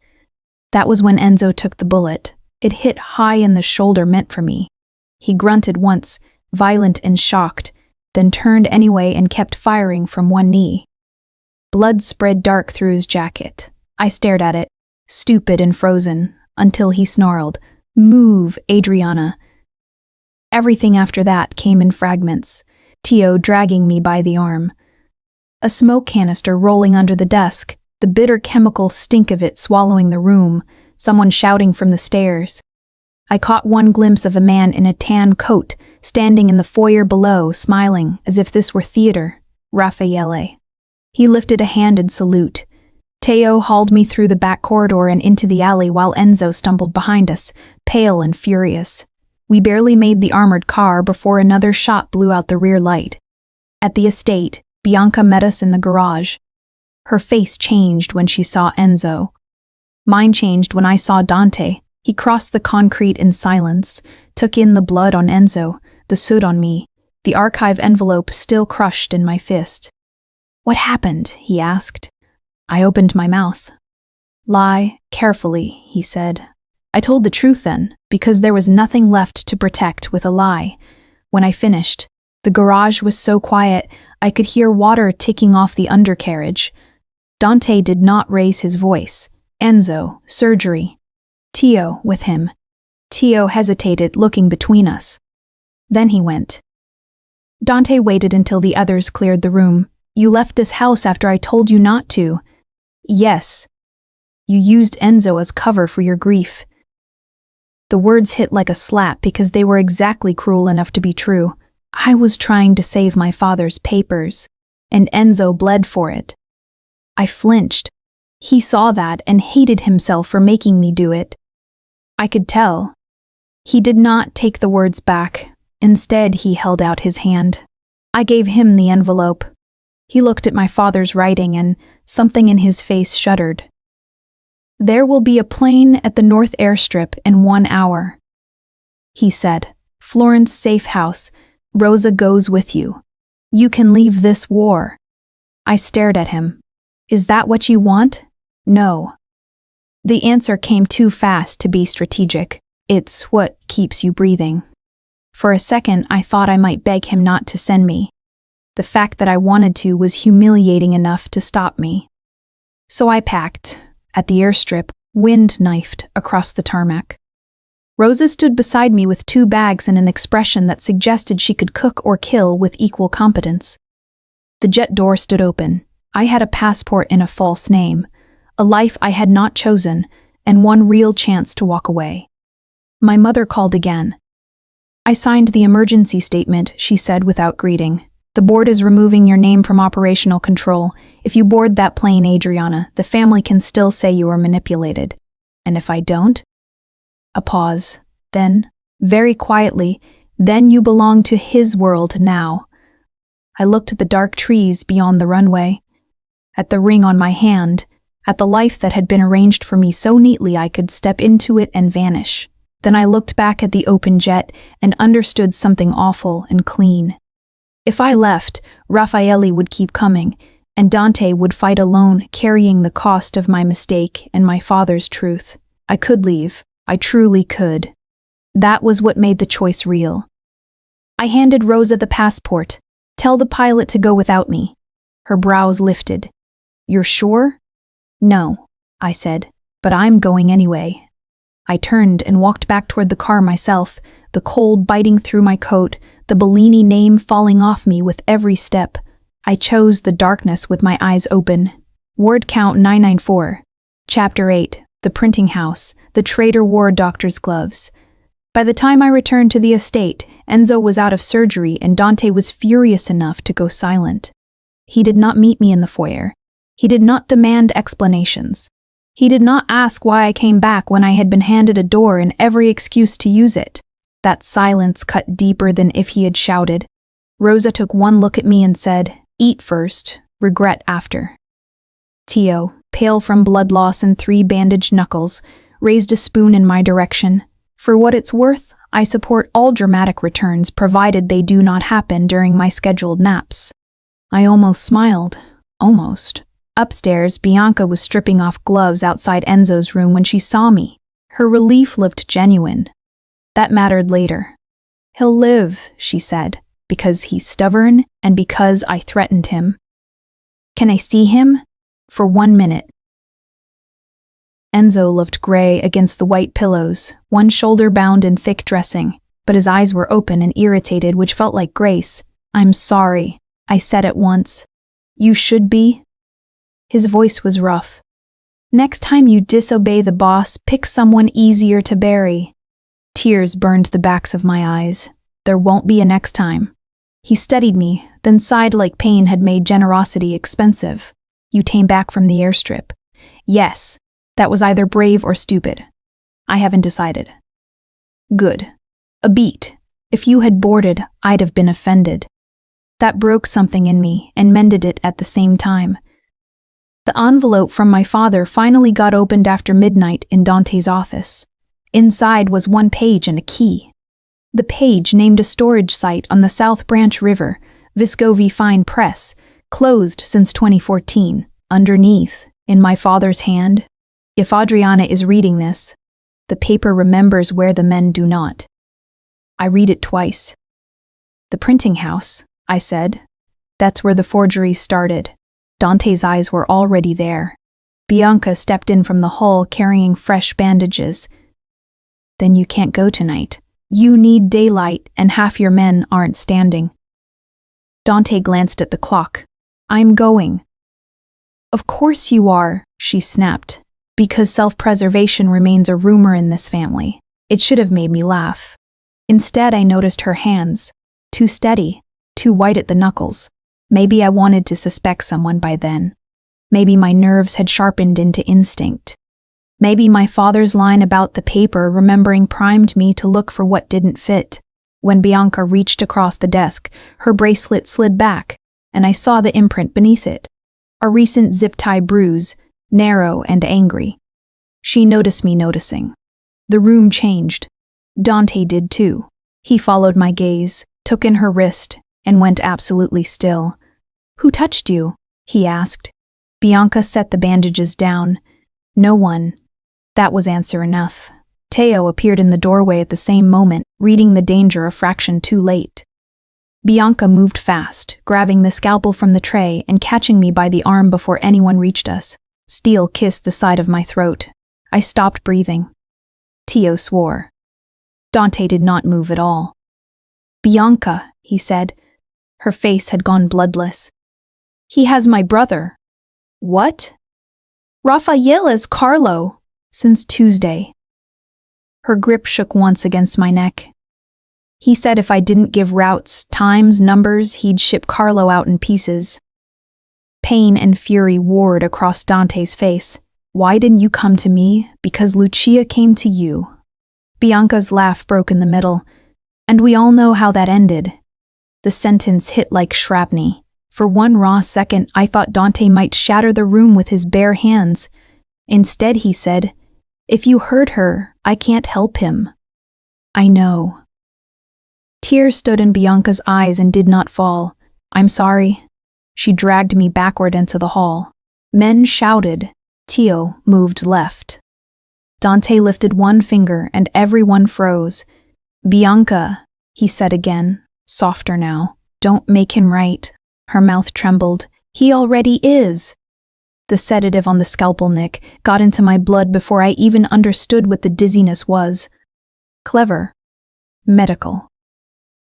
That was when Enzo took the bullet. It hit high in the shoulder meant for me. He grunted once, violent and shocked, then turned anyway and kept firing from one knee. Blood spread dark through his jacket. I stared at it, stupid and frozen, until he snarled, "Move, Adriana." Everything after that came in fragments, Teo dragging me by the arm. A smoke canister rolling under the desk, the bitter chemical stink of it swallowing the room, someone shouting from the stairs. I caught one glimpse of a man in a tan coat, standing in the foyer below, smiling as if this were theater. Raffaele. He lifted a hand in salute. Teo hauled me through the back corridor and into the alley while Enzo stumbled behind us, pale and furious. We barely made the armored car before another shot blew out the rear light. At the estate, Bianca met us in the garage. Her face changed when she saw Enzo. Mine changed when I saw Dante. He crossed the concrete in silence, took in the blood on Enzo, the soot on me, the archive envelope still crushed in my fist. "What happened?" he asked. I opened my mouth. "Lie, carefully," he said. I told the truth then, because there was nothing left to protect with a lie. When I finished, the garage was so quiet I could hear water ticking off the undercarriage. Dante did not raise his voice. Enzo, surgery. Teo, with him. Teo hesitated, looking between us. Then he went. Dante waited until the others cleared the room. "You left this house after I told you not to." "Yes. You used Enzo as cover for your grief." The words hit like a slap because they were exactly cruel enough to be true. I was trying to save my father's papers, and Enzo bled for it. I flinched. He saw that and hated himself for making me do it. I could tell. He did not take the words back. Instead, he held out his hand. I gave him the envelope. He looked at my father's writing and something in his face shuddered. "There will be a plane at the North Airstrip in 1 hour," he said. "Florence Safe House. Rosa goes with you." You can leave this war. I stared at him. Is that what you want? No. The answer came too fast to be strategic. It's what keeps you breathing. For a second, I thought I might beg him not to send me. The fact that I wanted to was humiliating enough to stop me. So I packed. At the airstrip, wind knifed across the tarmac. Rosa stood beside me with 2 bags and an expression that suggested she could cook or kill with equal competence. The jet door stood open. I had a passport in a false name, a life I had not chosen, and one real chance to walk away. My mother called again. I signed the emergency statement, she said without greeting. The board is removing your name from operational control. If you board that plane, Adriana, the family can still say you were manipulated. And if I don't? A pause. Then, very quietly, then you belong to his world now. I looked at the dark trees beyond the runway, at the ring on my hand, at the life that had been arranged for me so neatly I could step into it and vanish. Then I looked back at the open jet and understood something awful and clean. If I left, Raffaele would keep coming, and Dante would fight alone, carrying the cost of my mistake and my father's truth. I could leave. I truly could. That was what made the choice real. I handed Rosa the passport. Tell the pilot to go without me. Her brows lifted. You're sure? No, I said, but I'm going anyway. I turned and walked back toward the car myself, the cold biting through my coat, the Bellini name falling off me with every step. I chose the darkness with my eyes open. Word count 994. Chapter 8. The printing house. The traitor wore doctor's gloves. By the time I returned to the estate, Enzo was out of surgery and Dante was furious enough to go silent. He did not meet me in the foyer. He did not demand explanations. He did not ask why I came back when I had been handed a door and every excuse to use it. That silence cut deeper than if he had shouted. Rosa took one look at me and said, "Eat first, regret after." Tio, pale from blood loss and 3 bandaged knuckles, raised a spoon in my direction. For what it's worth, I support all dramatic returns provided they do not happen during my scheduled naps. I almost smiled. Almost. Upstairs, Bianca was stripping off gloves outside Enzo's room when she saw me. Her relief looked genuine. That mattered later. He'll live, she said, because he's stubborn and because I threatened him. Can I see him? For 1 minute. Enzo looked gray against the white pillows, one shoulder bound in thick dressing, but his eyes were open and irritated, which felt like grace. I'm sorry, I said at once. You should be. His voice was rough. Next time you disobey the boss, pick someone easier to bury. Tears burned the backs of my eyes. There won't be a next time. He studied me, then sighed like pain had made generosity expensive. You came back from the airstrip. Yes, that was either brave or stupid. I haven't decided. Good. A beat. If you had boarded, I'd have been offended. That broke something in me and mended it at the same time. The envelope from my father finally got opened after midnight in Dante's office. Inside was 1 page and a key. The page named a storage site on the South Branch River, Viscovi Fine Press, closed since 2014. Underneath, in my father's hand, if Adriana is reading this, the paper remembers where the men do not. I read it twice. The printing house, I said. That's where the forgeries started. Dante's eyes were already there. Bianca stepped in from the hall carrying fresh bandages. Then you can't go tonight. You need daylight and half your men aren't standing. Dante glanced at the clock. I'm going. Of course you are, she snapped, because self-preservation remains a rumor in this family. It should have made me laugh. Instead, I noticed her hands. Too steady, too white at the knuckles. Maybe I wanted to suspect someone by then. Maybe my nerves had sharpened into instinct. Maybe my father's line about the paper remembering primed me to look for what didn't fit. When Bianca reached across the desk, her bracelet slid back, and I saw the imprint beneath it. A recent zip-tie bruise, narrow and angry. She noticed me noticing. The room changed. Dante did too. He followed my gaze, took in her wrist, and went absolutely still. "Who touched you?" he asked. Bianca set the bandages down. "No one." That was answer enough. Teo appeared in the doorway at the same moment, reading the danger a fraction too late. Bianca moved fast, grabbing the scalpel from the tray and catching me by the arm before anyone reached us. Steel kissed the side of my throat. I stopped breathing. Teo swore. Dante did not move at all. "Bianca," he said. Her face had gone bloodless. "He has my brother." "What?" "Rafaela's Carlo, since Tuesday." Her grip shook once against my neck. "He said if I didn't give routes, times, numbers, he'd ship Carlo out in pieces." Pain and fury warred across Dante's face. "Why didn't you come to me? Because Lucia came to you." Bianca's laugh broke in the middle, and we all know how that ended. The sentence hit like shrapnel. For one raw second, I thought Dante might shatter the room with his bare hands. Instead, he said, "If you hurt her, I can't help him." "I know." Tears stood in Bianca's eyes and did not fall. "I'm sorry." She dragged me backward into the hall. Men shouted. Teo moved left. Dante lifted one finger and everyone froze. "Bianca," he said again, softer now. "Don't make him right." Her mouth trembled. "He already is." The sedative on the scalpel nick got into my blood before I even understood what the dizziness was. Clever. Medical.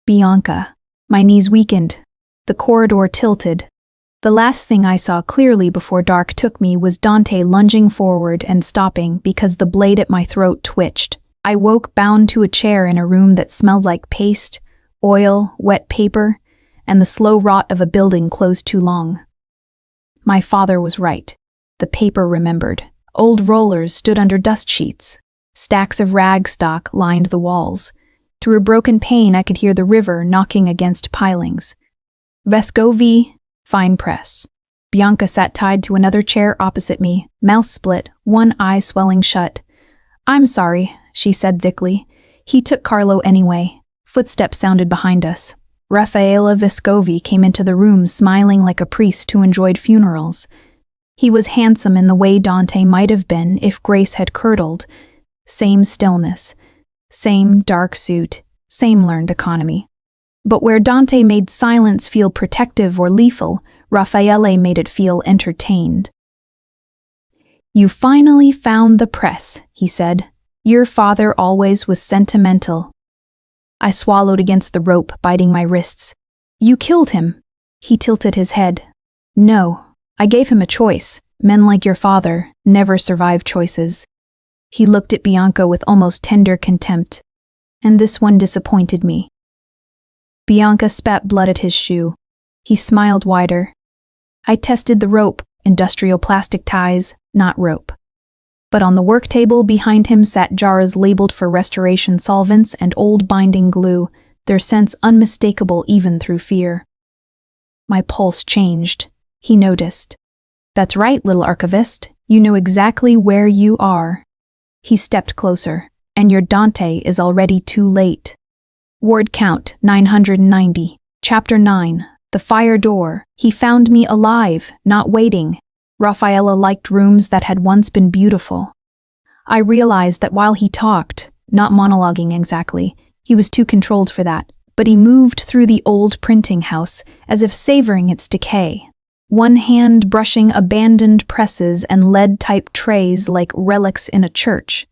"Bianca." My knees weakened. The corridor tilted. The last thing I saw clearly before dark took me was Dante lunging forward and stopping because the blade at my throat twitched. I woke bound to a chair in a room that smelled like paste, oil, wet paper, and the slow rot of a building closed too long. My father was right. The paper remembered. Old rollers stood under dust sheets. Stacks of rag stock lined the walls. Through a broken pane I could hear the river knocking against pilings. Vescovi, fine press. Bianca sat tied to another chair opposite me, mouth split, one eye swelling shut. "I'm sorry," she said thickly. "He took Carlo anyway." Footsteps sounded behind us. Raffaella Vescovi came into the room smiling like a priest who enjoyed funerals. He was handsome in the way Dante might have been if Grace had curdled. Same stillness, same dark suit, same learned economy. But where Dante made silence feel protective or lethal, Raffaele made it feel entertained. "You finally found the press," he said. "Your father always was sentimental." I swallowed against the rope, biting my wrists. "You killed him." He tilted his head. "No, I gave him a choice. Men like your father never survive choices." He looked at Bianca with almost tender contempt. "And this one disappointed me." Bianca spat blood at his shoe. He smiled wider. "I tested the rope, industrial plastic ties, not rope." But on the work table behind him sat jars labeled for restoration solvents and old binding glue, their scents unmistakable even through fear. My pulse changed. He noticed. "That's right, little archivist. You know exactly where you are." He stepped closer. "And your Dante is already too late." Word count 990. Chapter 9. The fire door. He found me alive, not waiting. Raffaella liked rooms that had once been beautiful. I realized that while he talked, not monologuing exactly, he was too controlled for that, but he moved through the old printing house as if savoring its decay. One hand brushing abandoned presses and lead-type trays like relics in a church.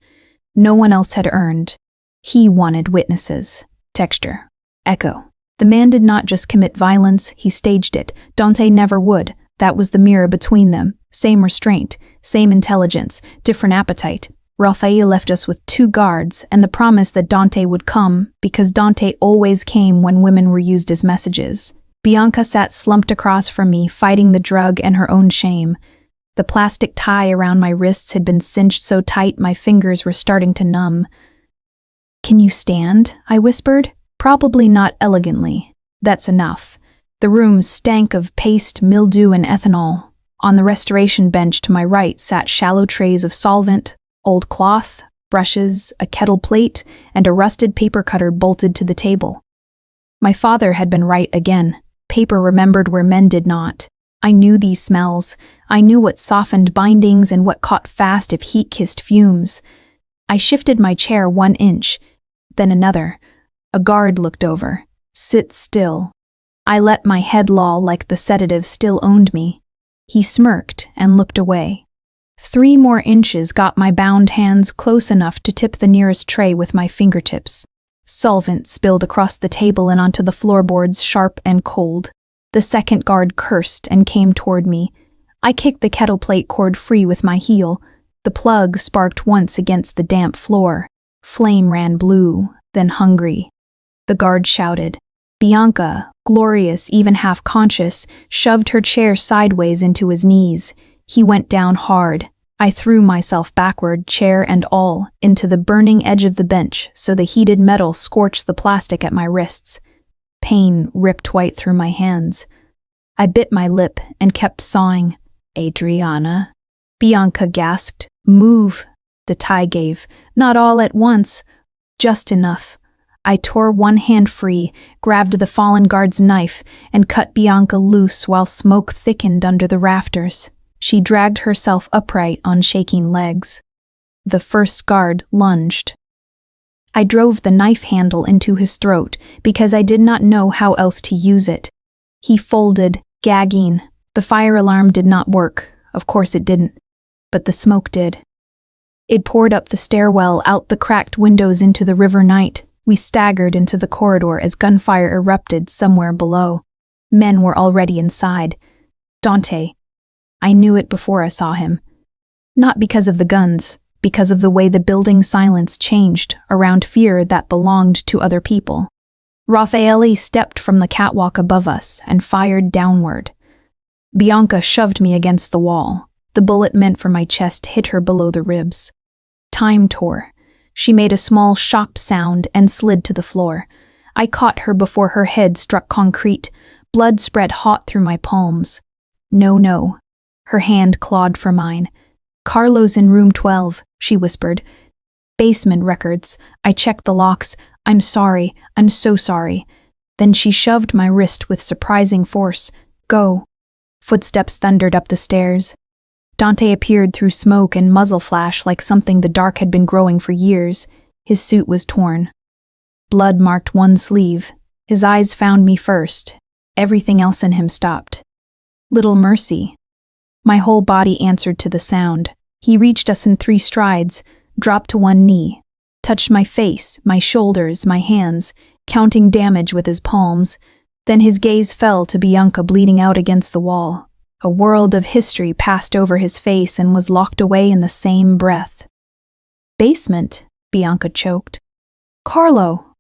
No one else had earned. He wanted witnesses. Texture. Echo. The man did not just commit violence, he staged it. Dante never would. That was the mirror between them. Same restraint, same intelligence, different appetite. Raffaele left us with 2 guards and the promise that Dante would come, because Dante always came when women were used as messages. Bianca sat slumped across from me, fighting the drug and her own shame. The plastic tie around my wrists had been cinched so tight my fingers were starting to numb. "Can you stand?" I whispered. Probably not elegantly. That's enough. The room stank of paste, mildew, and ethanol. On the restoration bench to my right sat shallow trays of solvent, old cloth, brushes, a kettle plate, and a rusted paper cutter bolted to the table. My father had been right again. Paper remembered where men did not. I knew these smells. I knew what softened bindings and what caught fast if heat-kissed fumes. I shifted my chair 1 inch, then another. A guard looked over. Sit still. I let my head loll like the sedative still owned me. He smirked and looked away. 3 more inches got my bound hands close enough to tip the nearest tray with my fingertips. Solvent spilled across the table and onto the floorboards, sharp and cold. The second guard cursed and came toward me. I kicked the kettle plate cord free with my heel. The plug sparked once against the damp floor. Flame ran blue, then hungry. The guard shouted. Bianca, glorious, even half-conscious, shoved her chair sideways into his knees. He went down hard. I threw myself backward, chair and all, into the burning edge of the bench so the heated metal scorched the plastic at my wrists. Pain ripped white through my hands. I bit my lip and kept sawing. Adriana? Bianca gasped. Move. The tie gave. Not all at once. Just enough. I tore one hand free, grabbed the fallen guard's knife, and cut Bianca loose while smoke thickened under the rafters. She dragged herself upright on shaking legs. The first guard lunged. I drove the knife handle into his throat because I did not know how else to use it. He folded, gagging. The fire alarm did not work. Of course it didn't. But the smoke did. It poured up the stairwell, out the cracked windows into the river night. We staggered into the corridor as gunfire erupted somewhere below. Men were already inside. Dante. I knew it before I saw him. Not because of the guns, because of the way the building silence changed around fear that belonged to other people. Raffaele stepped from the catwalk above us and fired downward. Bianca shoved me against the wall. The bullet meant for my chest hit her below the ribs. Time tore. She made a small shocked sound and slid to the floor. I caught her before her head struck concrete. Blood spread hot through my palms. No. Her hand clawed for mine. Carlo's in room 12, she whispered. Basement records. I checked the locks. I'm sorry. I'm so sorry. Then she shoved my wrist with surprising force. Go. Footsteps thundered up the stairs. Dante appeared through smoke and muzzle flash like something the dark had been growing for years. His suit was torn. Blood marked one sleeve. His eyes found me first. Everything else in him stopped. Little mercy. My whole body answered to the sound. He reached us in 3 strides, dropped to one knee, touched my face, my shoulders, my hands, counting damage with his palms. Then his gaze fell to Bianca bleeding out against the wall. A world of history passed over his face and was locked away in the same breath. Basement, Bianca choked. Carlo.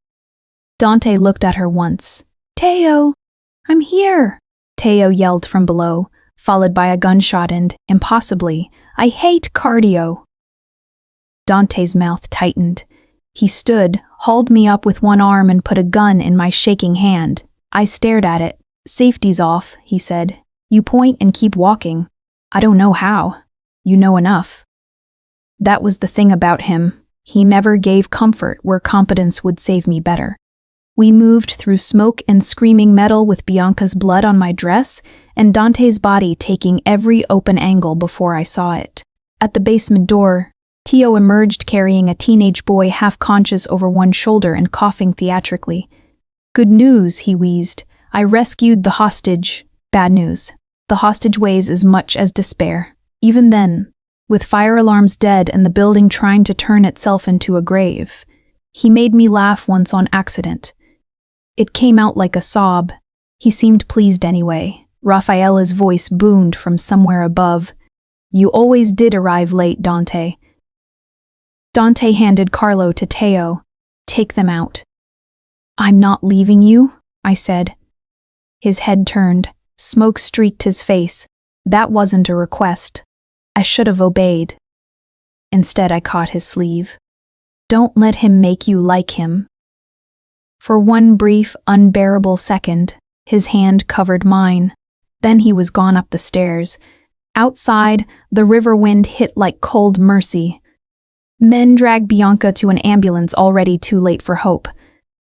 Dante looked at her once. Teo, I'm here, Teo yelled from below, followed by a gunshot and, impossibly, I hate cardio. Dante's mouth tightened. He stood, hauled me up with one arm and put a gun in my shaking hand. I stared at it. Safety's off, he said. You point and keep walking. I don't know how. You know enough. That was the thing about him. He never gave comfort where competence would save me better. We moved through smoke and screaming metal with Bianca's blood on my dress and Dante's body taking every open angle before I saw it. At the basement door, Teo emerged carrying a teenage boy half-conscious over one shoulder and coughing theatrically. Good news, he wheezed. I rescued the hostage. Bad news. The hostage weighs as much as despair. Even then, with fire alarms dead and the building trying to turn itself into a grave, he made me laugh once on accident. It came out like a sob. He seemed pleased anyway. Raffaele's voice boomed from somewhere above. You always did arrive late, Dante. Dante handed Carlo to Teo. Take them out. I'm not leaving you, I said. His head turned. Smoke streaked his face. That wasn't a request. I should have obeyed. Instead, I caught his sleeve. Don't let him make you like him. For one brief, unbearable second, his hand covered mine. Then he was gone up the stairs. Outside, the river wind hit like cold mercy. Men dragged Bianca to an ambulance already too late for hope.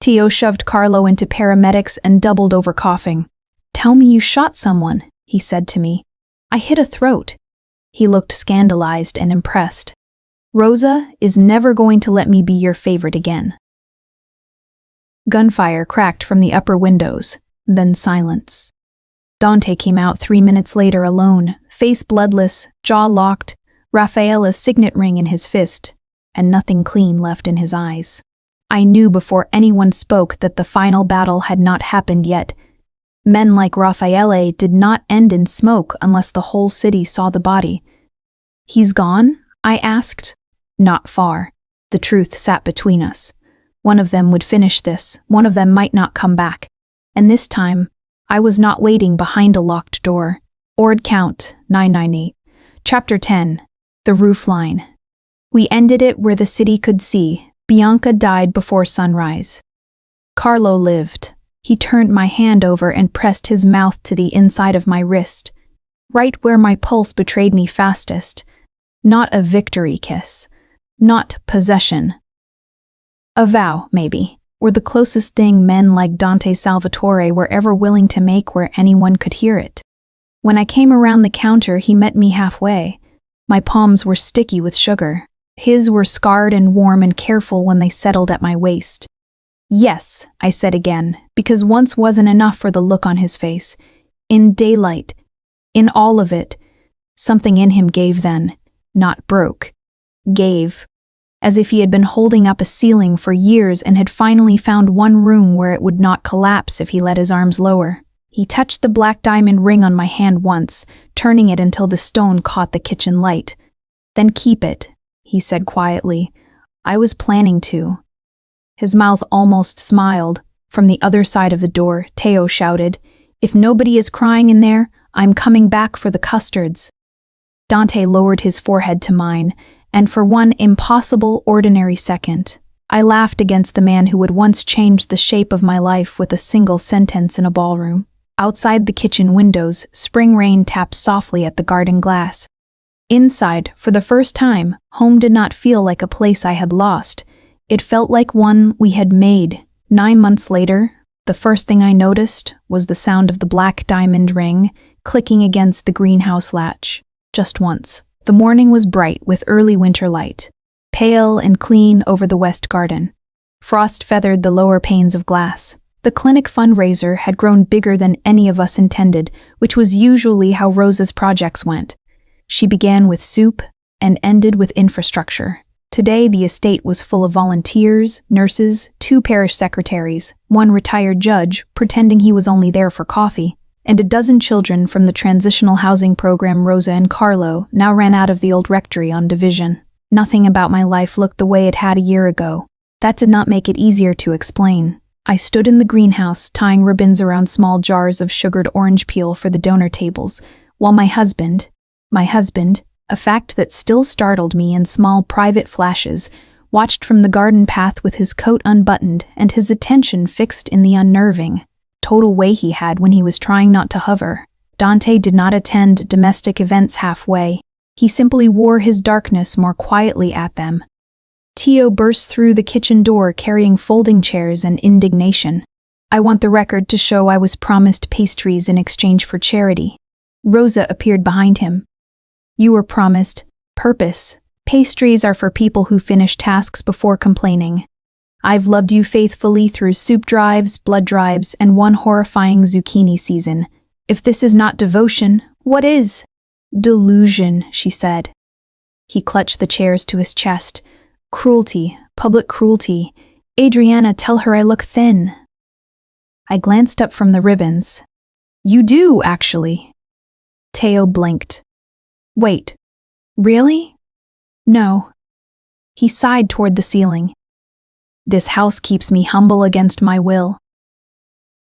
Tio shoved Carlo into paramedics and doubled over coughing. "Tell me you shot someone," he said to me. "I hit a throat." He looked scandalized and impressed. "Rosa is never going to let me be your favorite again." Gunfire cracked from the upper windows, then silence. Dante came out 3 minutes later alone, face bloodless, jaw locked, Raffaella's signet ring in his fist, and nothing clean left in his eyes. I knew before anyone spoke that the final battle had not happened yet. Men like Raffaele did not end in smoke unless the whole city saw the body. "He's gone?" I asked. "Not far." The truth sat between us. One of them would finish this, one of them might not come back. And this time, I was not waiting behind a locked door. Ord count 998. Chapter 10. The Roofline. We ended it where the city could see. Bianca died before sunrise. Carlo lived. He turned my hand over and pressed his mouth to the inside of my wrist, right where my pulse betrayed me fastest. Not a victory kiss. Not possession. A vow, maybe, or the closest thing men like Dante Salvatore were ever willing to make where anyone could hear it. When I came around the counter, he met me halfway. My palms were sticky with sugar. His were scarred and warm and careful when they settled at my waist. "Yes," I said again, because once wasn't enough for the look on his face. In daylight, in all of it, something in him gave then, not broke. Gave. As if he had been holding up a ceiling for years and had finally found one room where it would not collapse if he let his arms lower. He touched the black diamond ring on my hand once, turning it until the stone caught the kitchen light. "Then keep it," he said quietly. "I was planning to." His mouth almost smiled. From the other side of the door, Teo shouted, "If nobody is crying in there, I'm coming back for the custards." Dante lowered his forehead to mine, and for one impossible, ordinary second, I laughed against the man who would once change the shape of my life with a single sentence in a ballroom. Outside the kitchen windows, spring rain tapped softly at the garden glass. Inside, for the first time, home did not feel like a place I had lost. It felt like one we had made. 9 months later, the first thing I noticed was the sound of the black diamond ring clicking against the greenhouse latch. Just once. The morning was bright with early winter light, pale and clean over the west garden. Frost feathered the lower panes of glass. The clinic fundraiser had grown bigger than any of us intended, which was usually how Rosa's projects went. She began with soup and ended with infrastructure. Today, the estate was full of volunteers, nurses, 2 parish secretaries, 1 retired judge pretending he was only there for coffee, and a dozen children from the transitional housing program Rosa and Carlo now ran out of the old rectory on Division. Nothing about my life looked the way it had a year ago. That did not make it easier to explain. I stood in the greenhouse tying ribbons around small jars of sugared orange peel for the donor tables, while my husband, a fact that still startled me in small private flashes, watched from the garden path with his coat unbuttoned and his attention fixed in the unnerving, total way he had when he was trying not to hover. Dante did not attend domestic events halfway. He simply wore his darkness more quietly at them. Tio burst through the kitchen door carrying folding chairs and indignation. "I want the record to show I was promised pastries in exchange for charity." Rosa appeared behind him. "You were promised purpose. Pastries are for people who finish tasks before complaining. I've loved you faithfully through soup drives, blood drives, and one horrifying zucchini season. If this is not devotion, what is?" "Delusion," she said. He clutched the chairs to his chest. "Cruelty, public cruelty. Adriana, tell her I look thin." I glanced up from the ribbons. "You do, actually." Teo blinked. "Wait, really?" "No." He sighed toward the ceiling. "This house keeps me humble against my will."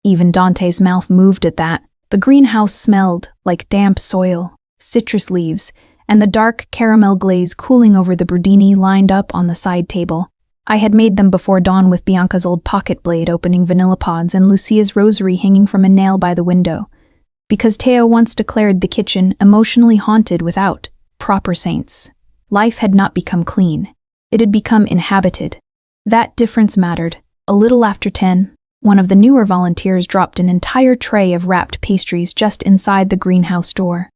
Even Dante's mouth moved at that. The greenhouse smelled like damp soil, citrus leaves, and the dark caramel glaze cooling over the budini lined up on the side table. I had made them before dawn with Bianca's old pocket blade opening vanilla pods and Lucia's rosary hanging from a nail by the window. Because Teo once declared the kitchen emotionally haunted without proper saints. Life had not become clean. It had become inhabited. That difference mattered. A little after 10, one of the newer volunteers dropped an entire tray of wrapped pastries just inside the greenhouse door.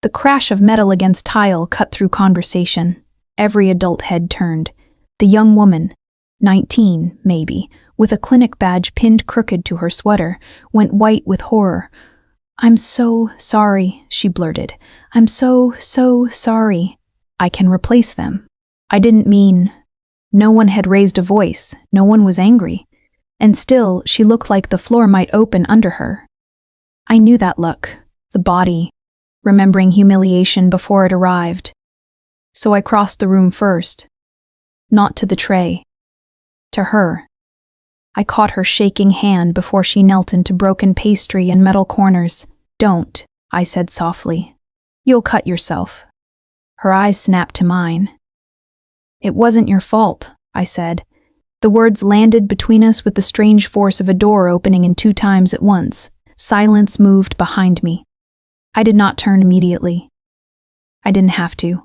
The crash of metal against tile cut through conversation. Every adult head turned. The young woman, 19, maybe, with a clinic badge pinned crooked to her sweater, went white with horror. "I'm so sorry," she blurted. "I'm so sorry. I can replace them." I didn't mean. No one had raised a voice, no one was angry. And still, she looked like the floor might open under her. I knew that look, the body, remembering humiliation before it arrived. So I crossed the room first. Not to the tray. To her. I caught her shaking hand before she knelt into broken pastry and metal corners. "Don't," I said softly. "You'll cut yourself." Her eyes snapped to mine. "It wasn't your fault," I said. The words landed between us with the strange force of a door opening in 2 times at once. Silence moved behind me. I did not turn immediately. I didn't have to.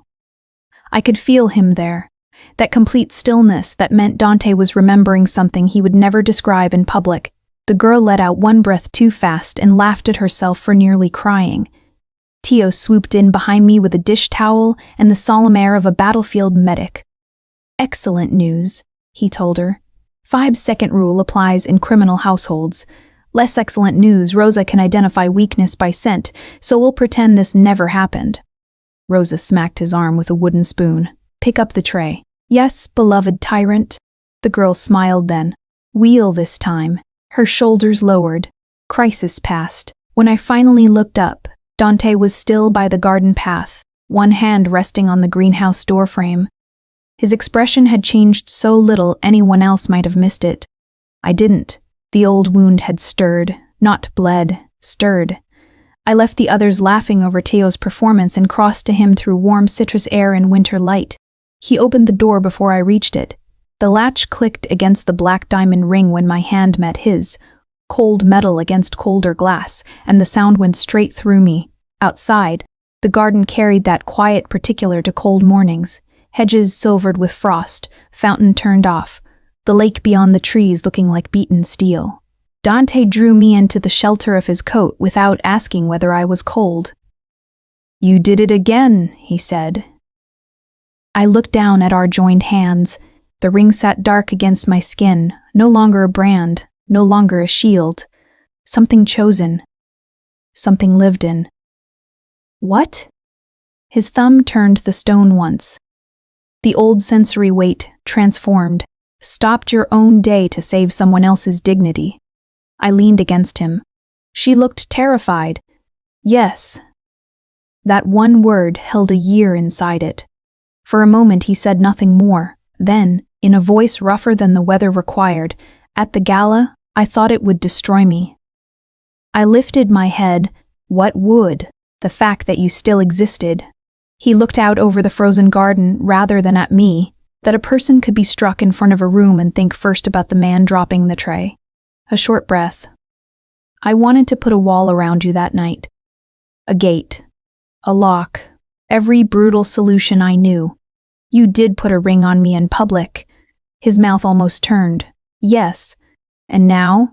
I could feel him there. That complete stillness that meant Dante was remembering something he would never describe in public. The girl let out one breath too fast and laughed at herself for nearly crying. Tio swooped in behind me with a dish towel and the solemn air of a battlefield medic. "Excellent news," he told her. 5-second rule applies in criminal households. Less excellent news, Rosa can identify weakness by scent, so we'll pretend this never happened. Rosa smacked his arm with a wooden spoon. "Pick up the tray." "Yes, beloved tyrant." The girl smiled then. "Wheel this time." Her shoulders lowered. Crisis passed. When I finally looked up, Dante was still by the garden path, one hand resting on the greenhouse doorframe. His expression had changed so little anyone else might have missed it. I didn't. The old wound had stirred, not bled, stirred. I left the others laughing over Teo's performance and crossed to him through warm citrus air and winter light. He opened the door before I reached it. The latch clicked against the black diamond ring when my hand met his, cold metal against colder glass, and the sound went straight through me. Outside, the garden carried that quiet particular to cold mornings. Hedges silvered with frost, fountain turned off, the lake beyond the trees looking like beaten steel. Dante drew me into the shelter of his coat without asking whether I was cold. "You did it again," he said. I looked down at our joined hands. The ring sat dark against my skin, no longer a brand, no longer a shield. Something chosen. Something lived in. What? His thumb turned the stone once. The old sensory weight, transformed, stopped your own day to save someone else's dignity. I leaned against him. She looked terrified. Yes. That one word held a year inside it. For a moment he said nothing more. Then, in a voice rougher than the weather required, "At the gala, I thought it would destroy me." I lifted my head. "What would? The fact that you still existed." He looked out over the frozen garden rather than at me, that a person could be struck in front of a room and think first about the man dropping the tray. A short breath. "I wanted to put a wall around you that night. A gate. A lock. Every brutal solution I knew. You did put a ring on me in public." His mouth almost turned. "Yes. And now?"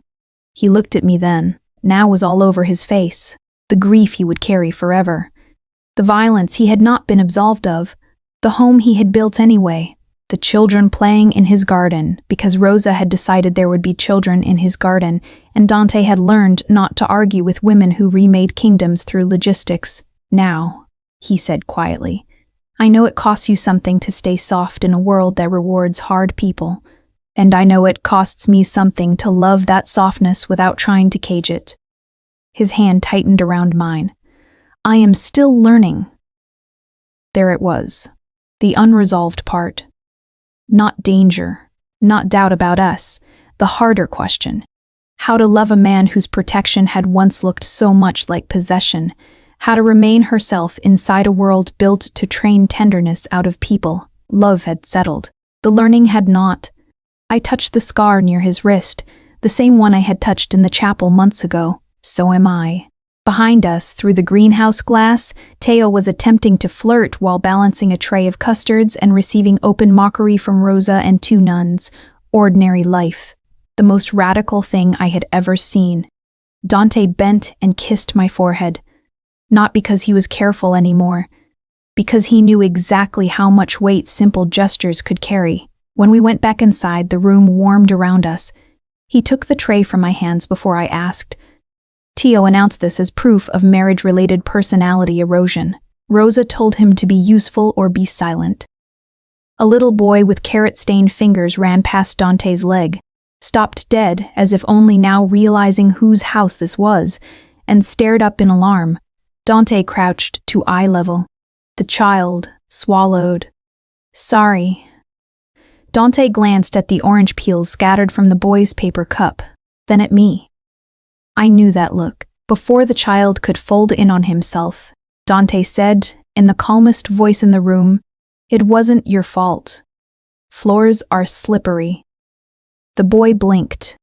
He looked at me then. Now was all over his face. The grief he would carry forever. The violence he had not been absolved of. The home he had built anyway. The children playing in his garden, because Rosa had decided there would be children in his garden, and Dante had learned not to argue with women who remade kingdoms through logistics. "Now," he said quietly, "I know it costs you something to stay soft in a world that rewards hard people. And I know it costs me something to love that softness without trying to cage it." His hand tightened around mine. "I am still learning." There it was, the unresolved part. Not danger, not doubt about us, the harder question. How to love a man whose protection had once looked so much like possession. How to remain herself inside a world built to train tenderness out of people. Love had settled. The learning had not. I touched the scar near his wrist, the same one I had touched in the chapel months ago. So am I. Behind us, through the greenhouse glass, Teo was attempting to flirt while balancing a tray of custards and receiving open mockery from Rosa and 2 nuns. Ordinary life. the most radical thing I had ever seen. Dante bent and kissed my forehead, not because he was careful anymore, because he knew exactly how much weight simple gestures could carry. When we went back inside, the room warmed around us. He took the tray from my hands before I asked. Tio announced this as proof of marriage-related personality erosion. Rosa told him to be useful or be silent. A little boy with carrot-stained fingers ran past Dante's leg, stopped dead as if only now realizing whose house this was, and stared up in alarm. Dante crouched to eye level. The child swallowed. Sorry. Dante glanced at the orange peels scattered from the boy's paper cup, then at me. I knew that look. Before the child could fold in on himself, Dante said, in the calmest voice in the room, "It wasn't your fault. Floors are slippery." The boy blinked,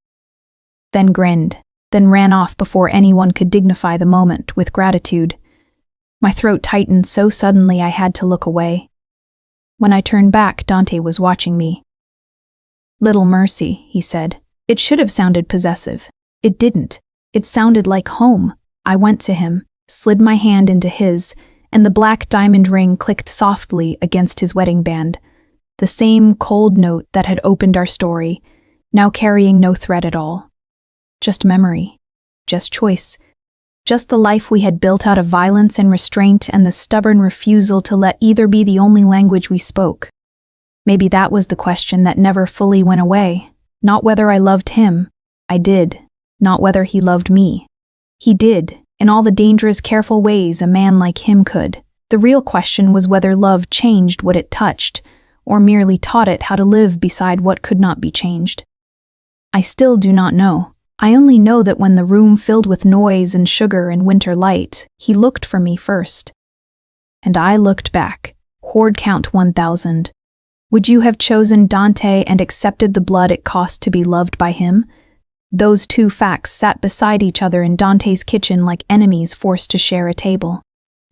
then grinned, then ran off before anyone could dignify the moment with gratitude. My throat tightened so suddenly I had to look away. When I turned back, Dante was watching me. "Little mercy," he said. It should have sounded possessive. It didn't. It sounded like home. I went to him, slid my hand into his, and the black diamond ring clicked softly against his wedding band. The same cold note that had opened our story, now carrying no thread at all. Just memory. Just choice. Just the life we had built out of violence and restraint and the stubborn refusal to let either be the only language we spoke. Maybe that was the question that never fully went away. Not whether I loved him. I did. Not whether he loved me. He did, in all the dangerous, careful ways a man like him could. The real question was whether love changed what it touched, or merely taught it how to live beside what could not be changed. I still do not know. I only know that when the room filled with noise and sugar and winter light, he looked for me first. And I looked back. Horde count 1,000. Would you have chosen Dante and accepted the blood it cost to be loved by him? Those two facts sat beside each other in Dante's kitchen like enemies forced to share a table.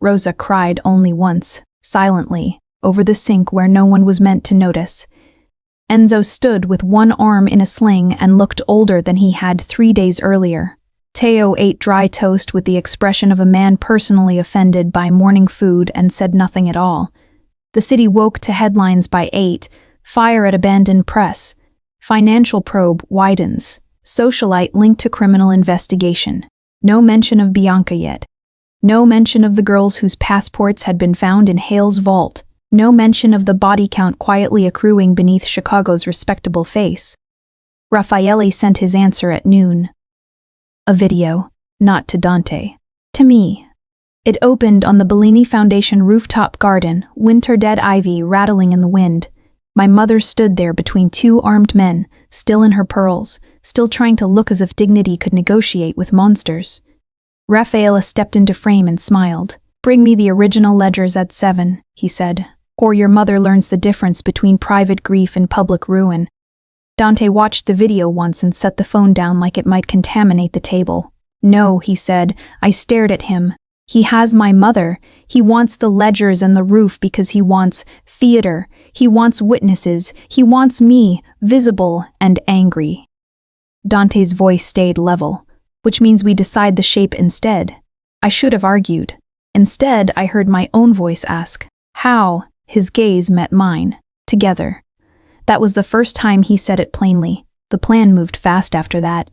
Rosa cried only once, silently, over the sink where no one was meant to notice. Enzo stood with one arm in a sling and looked older than he had 3 days earlier. Teo ate dry toast with the expression of a man personally offended by morning food and said nothing at all. The city woke to headlines by 8, fire at abandoned press, financial probe widens, socialite linked to criminal investigation. No mention of Bianca yet. No mention of the girls whose passports had been found in Hale's vault. No mention of the body count quietly accruing beneath Chicago's respectable face. Raffaele sent his answer at noon. A video, not to Dante. To me. It opened on the Bellini Foundation rooftop garden, winter dead ivy rattling in the wind. My mother stood there between two armed men, still in her pearls, still trying to look as if dignity could negotiate with monsters. Raffaele stepped into frame and smiled. "Bring me the original ledgers at 7, he said. "Or your mother learns the difference between private grief and public ruin." Dante watched the video once and set the phone down like it might contaminate the table. "No," he said. I stared at him. "He has my mother. He wants the ledgers and the roof because he wants theater. He wants witnesses. He wants me, visible and angry." Dante's voice stayed level, which means we decide the shape instead. I should have argued. Instead, I heard my own voice ask, "How?" His gaze met mine. Together. That was the first time he said it plainly. The plan moved fast after that.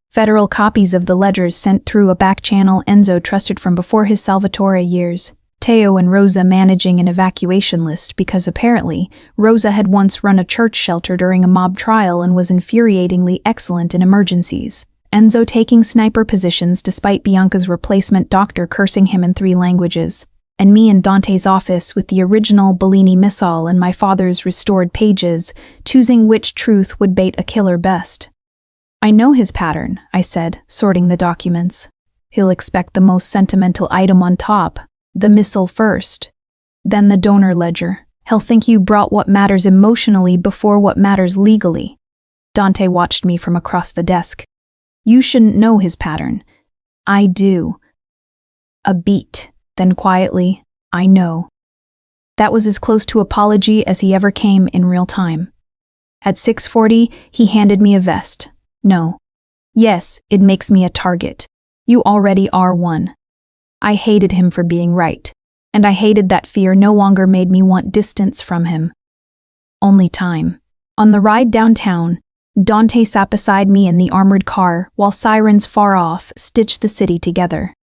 Federal copies of the ledgers sent through a back channel Enzo trusted from before his Salvatore years. Teo and Rosa managing an evacuation list because apparently Rosa had once run a church shelter during a mob trial and was infuriatingly excellent in emergencies. Enzo taking sniper positions despite Bianca's replacement doctor cursing him in 3 languages. And me in Dante's office with the original Bellini missile and my father's restored pages, choosing which truth would bait a killer best. "I know his pattern," I said, sorting the documents. "He'll expect the most sentimental item on top, the missile first, then the donor ledger. He'll think you brought what matters emotionally before what matters legally." Dante watched me from across the desk. "You shouldn't know his pattern." "I do." A beat. Then quietly, "I know." That was as close to apology as he ever came in real time. At 6:40, he handed me a vest. No. Yes, it makes me a target. You already are one. I hated him for being right, and I hated that fear no longer made me want distance from him. Only time. On the ride downtown, Dante sat beside me in the armored car while sirens far off stitched the city together.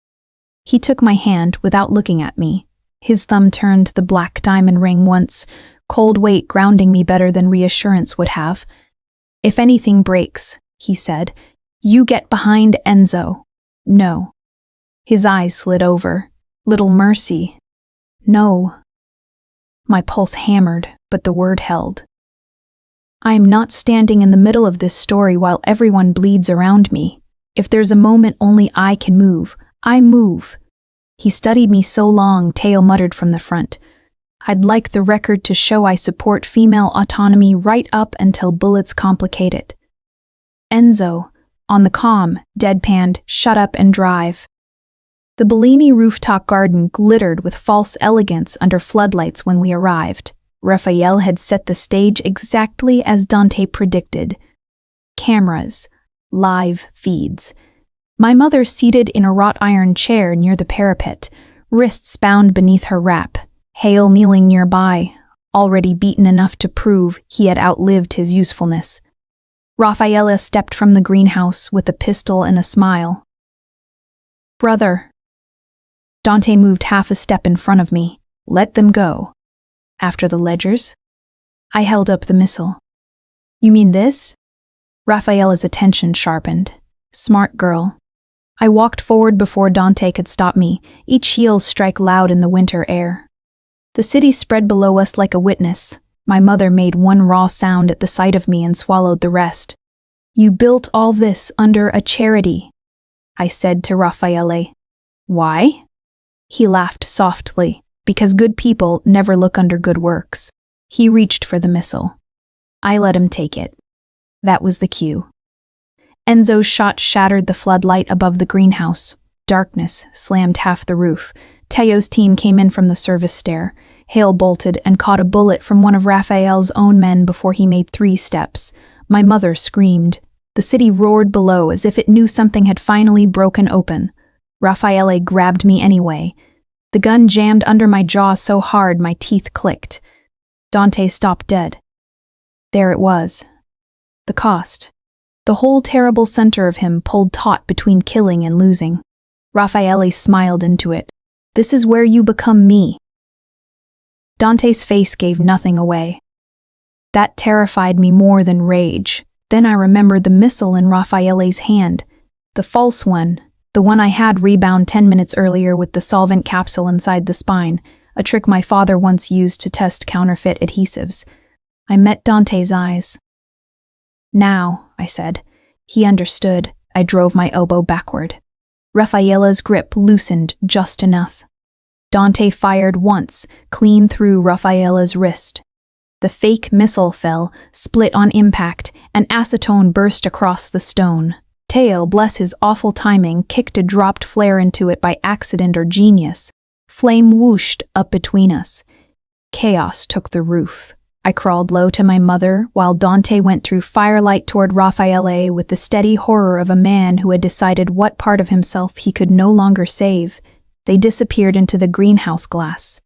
He took my hand without looking at me. His thumb turned the black diamond ring once, cold weight grounding me better than reassurance would have. If anything breaks, he said, you get behind Enzo. No. His eyes slid over. Little mercy. No. My pulse hammered, but the word held. I am not standing in the middle of this story while everyone bleeds around me. If there's a moment only I can move, I move. He studied me so long, Teo muttered from the front. I'd like the record to show I support female autonomy right up until bullets complicate it. Enzo, on the comm, deadpanned, shut up and drive. The Bellini rooftop garden glittered with false elegance under floodlights when we arrived. Raphael had set the stage exactly as Dante predicted. Cameras, live feeds. My mother seated in a wrought iron chair near the parapet, wrists bound beneath her wrap. Hale kneeling nearby, already beaten enough to prove he had outlived his usefulness. Raffaella stepped from the greenhouse with a pistol and a smile. Brother. Dante moved half a step in front of me. Let them go. After the ledgers? I held up the missile. You mean this? Raffaella's attention sharpened. Smart girl. I walked forward before Dante could stop me, each heel strike loud in the winter air. The city spread below us like a witness. My mother made one raw sound at the sight of me and swallowed the rest. You built all this under a charity, I said to Raffaele. Why? He laughed softly, because good people never look under good works. He reached for the missile. I let him take it. That was the cue. Enzo's shot shattered the floodlight above the greenhouse. Darkness slammed half the roof. Teo's team came in from the service stair. Hale bolted and caught a bullet from one of Raphael's own men before he made 3 steps. My mother screamed. The city roared below as if it knew something had finally broken open. Raffaele grabbed me anyway. The gun jammed under my jaw so hard my teeth clicked. Dante stopped dead. There it was. The cost. The whole terrible center of him pulled taut between killing and losing. Raffaele smiled into it. This is where you become me. Dante's face gave nothing away. That terrified me more than rage. Then I remembered the missile in Raffaele's hand. The false one, the one I had rebound 10 minutes earlier with the solvent capsule inside the spine, a trick my father once used to test counterfeit adhesives. I met Dante's eyes. Now, I said. He understood. I drove my elbow backward. Raffaella's grip loosened just enough. Dante fired once, clean through Raffaella's wrist. The fake missile fell, split on impact, and acetone burst across the stone. Teo, bless his awful timing, kicked a dropped flare into it by accident or genius. Flame whooshed up between us. Chaos took the roof. I crawled low to my mother, while Dante went through firelight toward Raffaele with the steady horror of a man who had decided what part of himself he could no longer save. They disappeared into the greenhouse glass.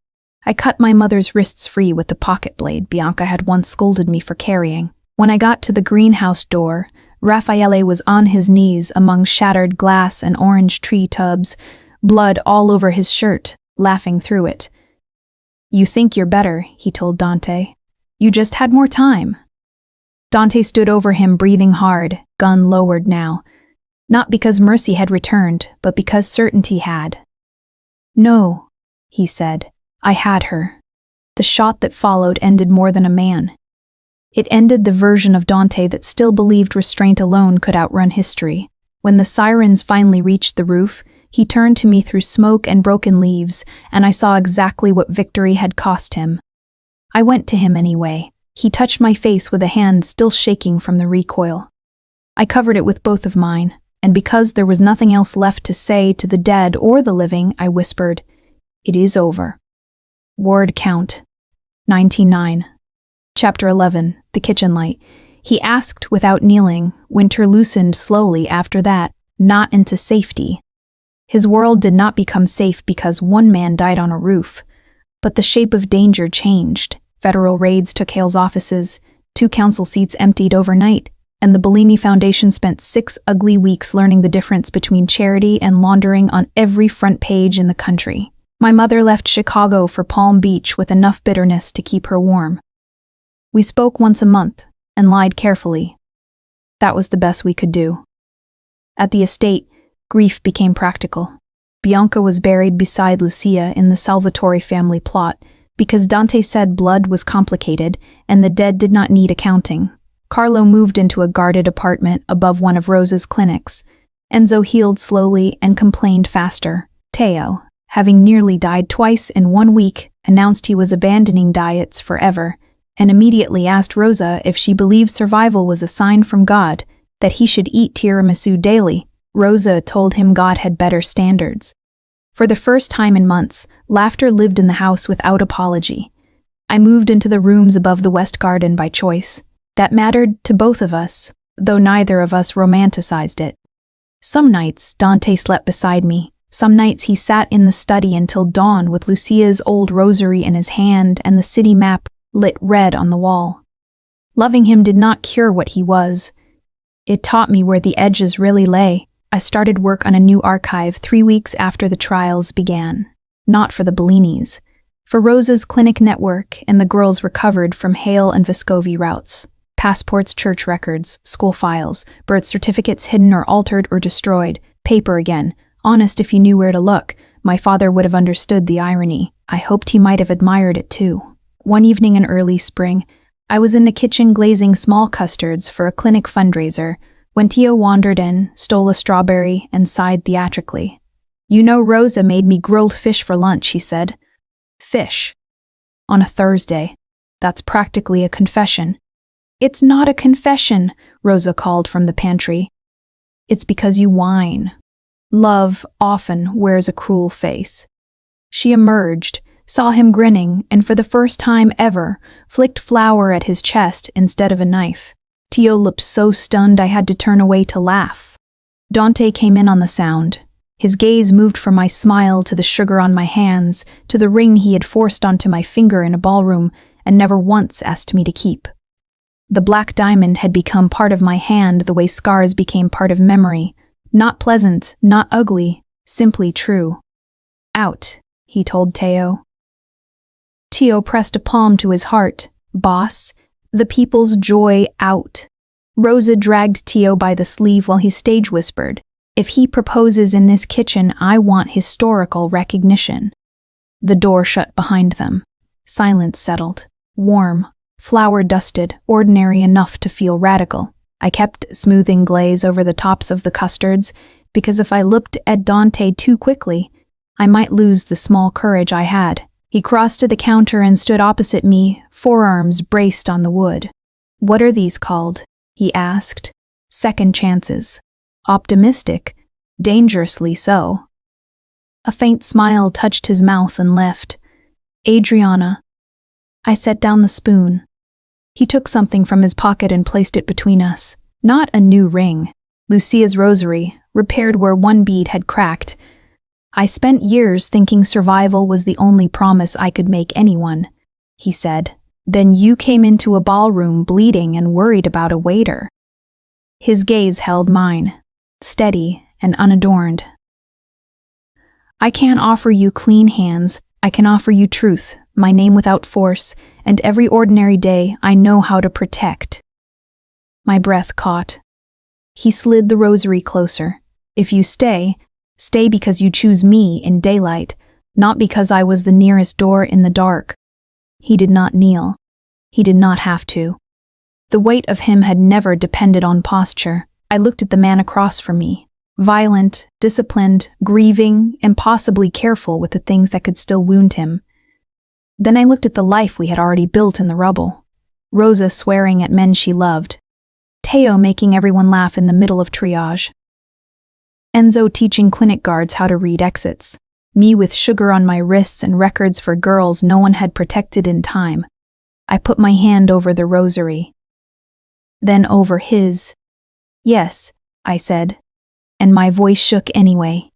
I cut my mother's wrists free with the pocket blade Bianca had once scolded me for carrying. When I got to the greenhouse door, Raffaele was on his knees among shattered glass and orange tree tubs, blood all over his shirt, laughing through it. You think you're better, he told Dante. You just had more time. Dante stood over him, breathing hard, gun lowered now. Not because mercy had returned, but because certainty had. No, he said. I had her. The shot that followed ended more than a man. It ended the version of Dante that still believed restraint alone could outrun history. When the sirens finally reached the roof, he turned to me through smoke and broken leaves, and I saw exactly what victory had cost him. I went to him anyway. He touched my face with a hand still shaking from the recoil. I covered it with both of mine, and because there was nothing else left to say to the dead or the living, I whispered, "It is over." Word count. 99. Chapter 11. The kitchen light. He asked without kneeling. Winter loosened slowly after that, not into safety. His world did not become safe because one man died on a roof, but the shape of danger changed. Federal raids took Hale's offices, 2 council seats emptied overnight, and the Bellini Foundation spent 6 ugly weeks learning the difference between charity and laundering on every front page in the country. My mother left Chicago for Palm Beach with enough bitterness to keep her warm. We spoke once a month and lied carefully. That was the best we could do. At the estate, grief became practical. Bianca was buried beside Lucia in the Salvatore family plot because Dante said blood was complicated and the dead did not need accounting. Carlo moved into a guarded apartment above one of Rosa's clinics. Enzo healed slowly and complained faster. Teo, having nearly died twice in 1 week, announced he was abandoning diets forever and immediately asked Rosa if she believed survival was a sign from God, that he should eat tiramisu daily. Rosa told him God had better standards. For the first time in months, laughter lived in the house without apology. I moved into the rooms above the West Garden by choice. That mattered to both of us, though neither of us romanticized it. Some nights, Dante slept beside me. Some nights he sat in the study until dawn with Lucia's old rosary in his hand and the city map lit red on the wall. Loving him did not cure what he was. It taught me where the edges really lay. I started work on a new archive 3 weeks after the trials began. Not for the Bellinis, for Rosa's clinic network and the girls recovered from Hale and Vescovi routes. Passports, church records, school files, birth certificates hidden or altered or destroyed, paper again, honest if you knew where to look. My father would have understood the irony. I hoped he might have admired it too. One evening in early spring, I was in the kitchen glazing small custards for a clinic fundraiser when Teo wandered in, stole a strawberry, and sighed theatrically. "You know Rosa made me grilled fish for lunch," he said. "Fish? On a Thursday. That's practically a confession." "It's not a confession," Rosa called from the pantry. "It's because you whine. Love often wears a cruel face." She emerged, saw him grinning, and for the first time ever, flicked flour at his chest instead of a knife. Teo looked so stunned I had to turn away to laugh. Dante came in on the sound. His gaze moved from my smile to the sugar on my hands, to the ring he had forced onto my finger in a ballroom and never once asked me to keep. The black diamond had become part of my hand the way scars became part of memory. Not pleasant, not ugly, simply true. "Out," he told Teo. Teo pressed a palm to his heart. "Boss, the people's joy out." Rosa dragged Teo by the sleeve while he stage whispered, "If he proposes in this kitchen, I want historical recognition." The door shut behind them. Silence settled. Warm, flour-dusted, ordinary enough to feel radical. I kept smoothing glaze over the tops of the custards, because if I looked at Dante too quickly, I might lose the small courage I had. He crossed to the counter and stood opposite me, forearms braced on the wood. "What are these called?" he asked. "Second chances." Optimistic, dangerously so. A faint smile touched his mouth and left. "Adriana." I set down the spoon. He took something from his pocket and placed it between us. Not a new ring. Lucia's rosary, repaired where one bead had cracked. "I spent years thinking survival was the only promise I could make anyone," he said. "Then you came into a ballroom bleeding and worried about a waiter." His gaze held mine, steady and unadorned. "I can't offer you clean hands. I can offer you truth, my name without force, and every ordinary day I know how to protect." My breath caught. He slid the rosary closer. "If you stay, stay because you choose me in daylight, not because I was the nearest door in the dark." He did not kneel. He did not have to. The weight of him had never depended on posture. I looked at the man across from me. Violent, disciplined, grieving, impossibly careful with the things that could still wound him. Then I looked at the life we had already built in the rubble. Rosa swearing at men she loved. Teo making everyone laugh in the middle of triage. Enzo teaching clinic guards how to read exits. Me with sugar on my wrists and records for girls no one had protected in time. I put my hand over the rosary. then over his. Yes, I said, and my voice shook anyway.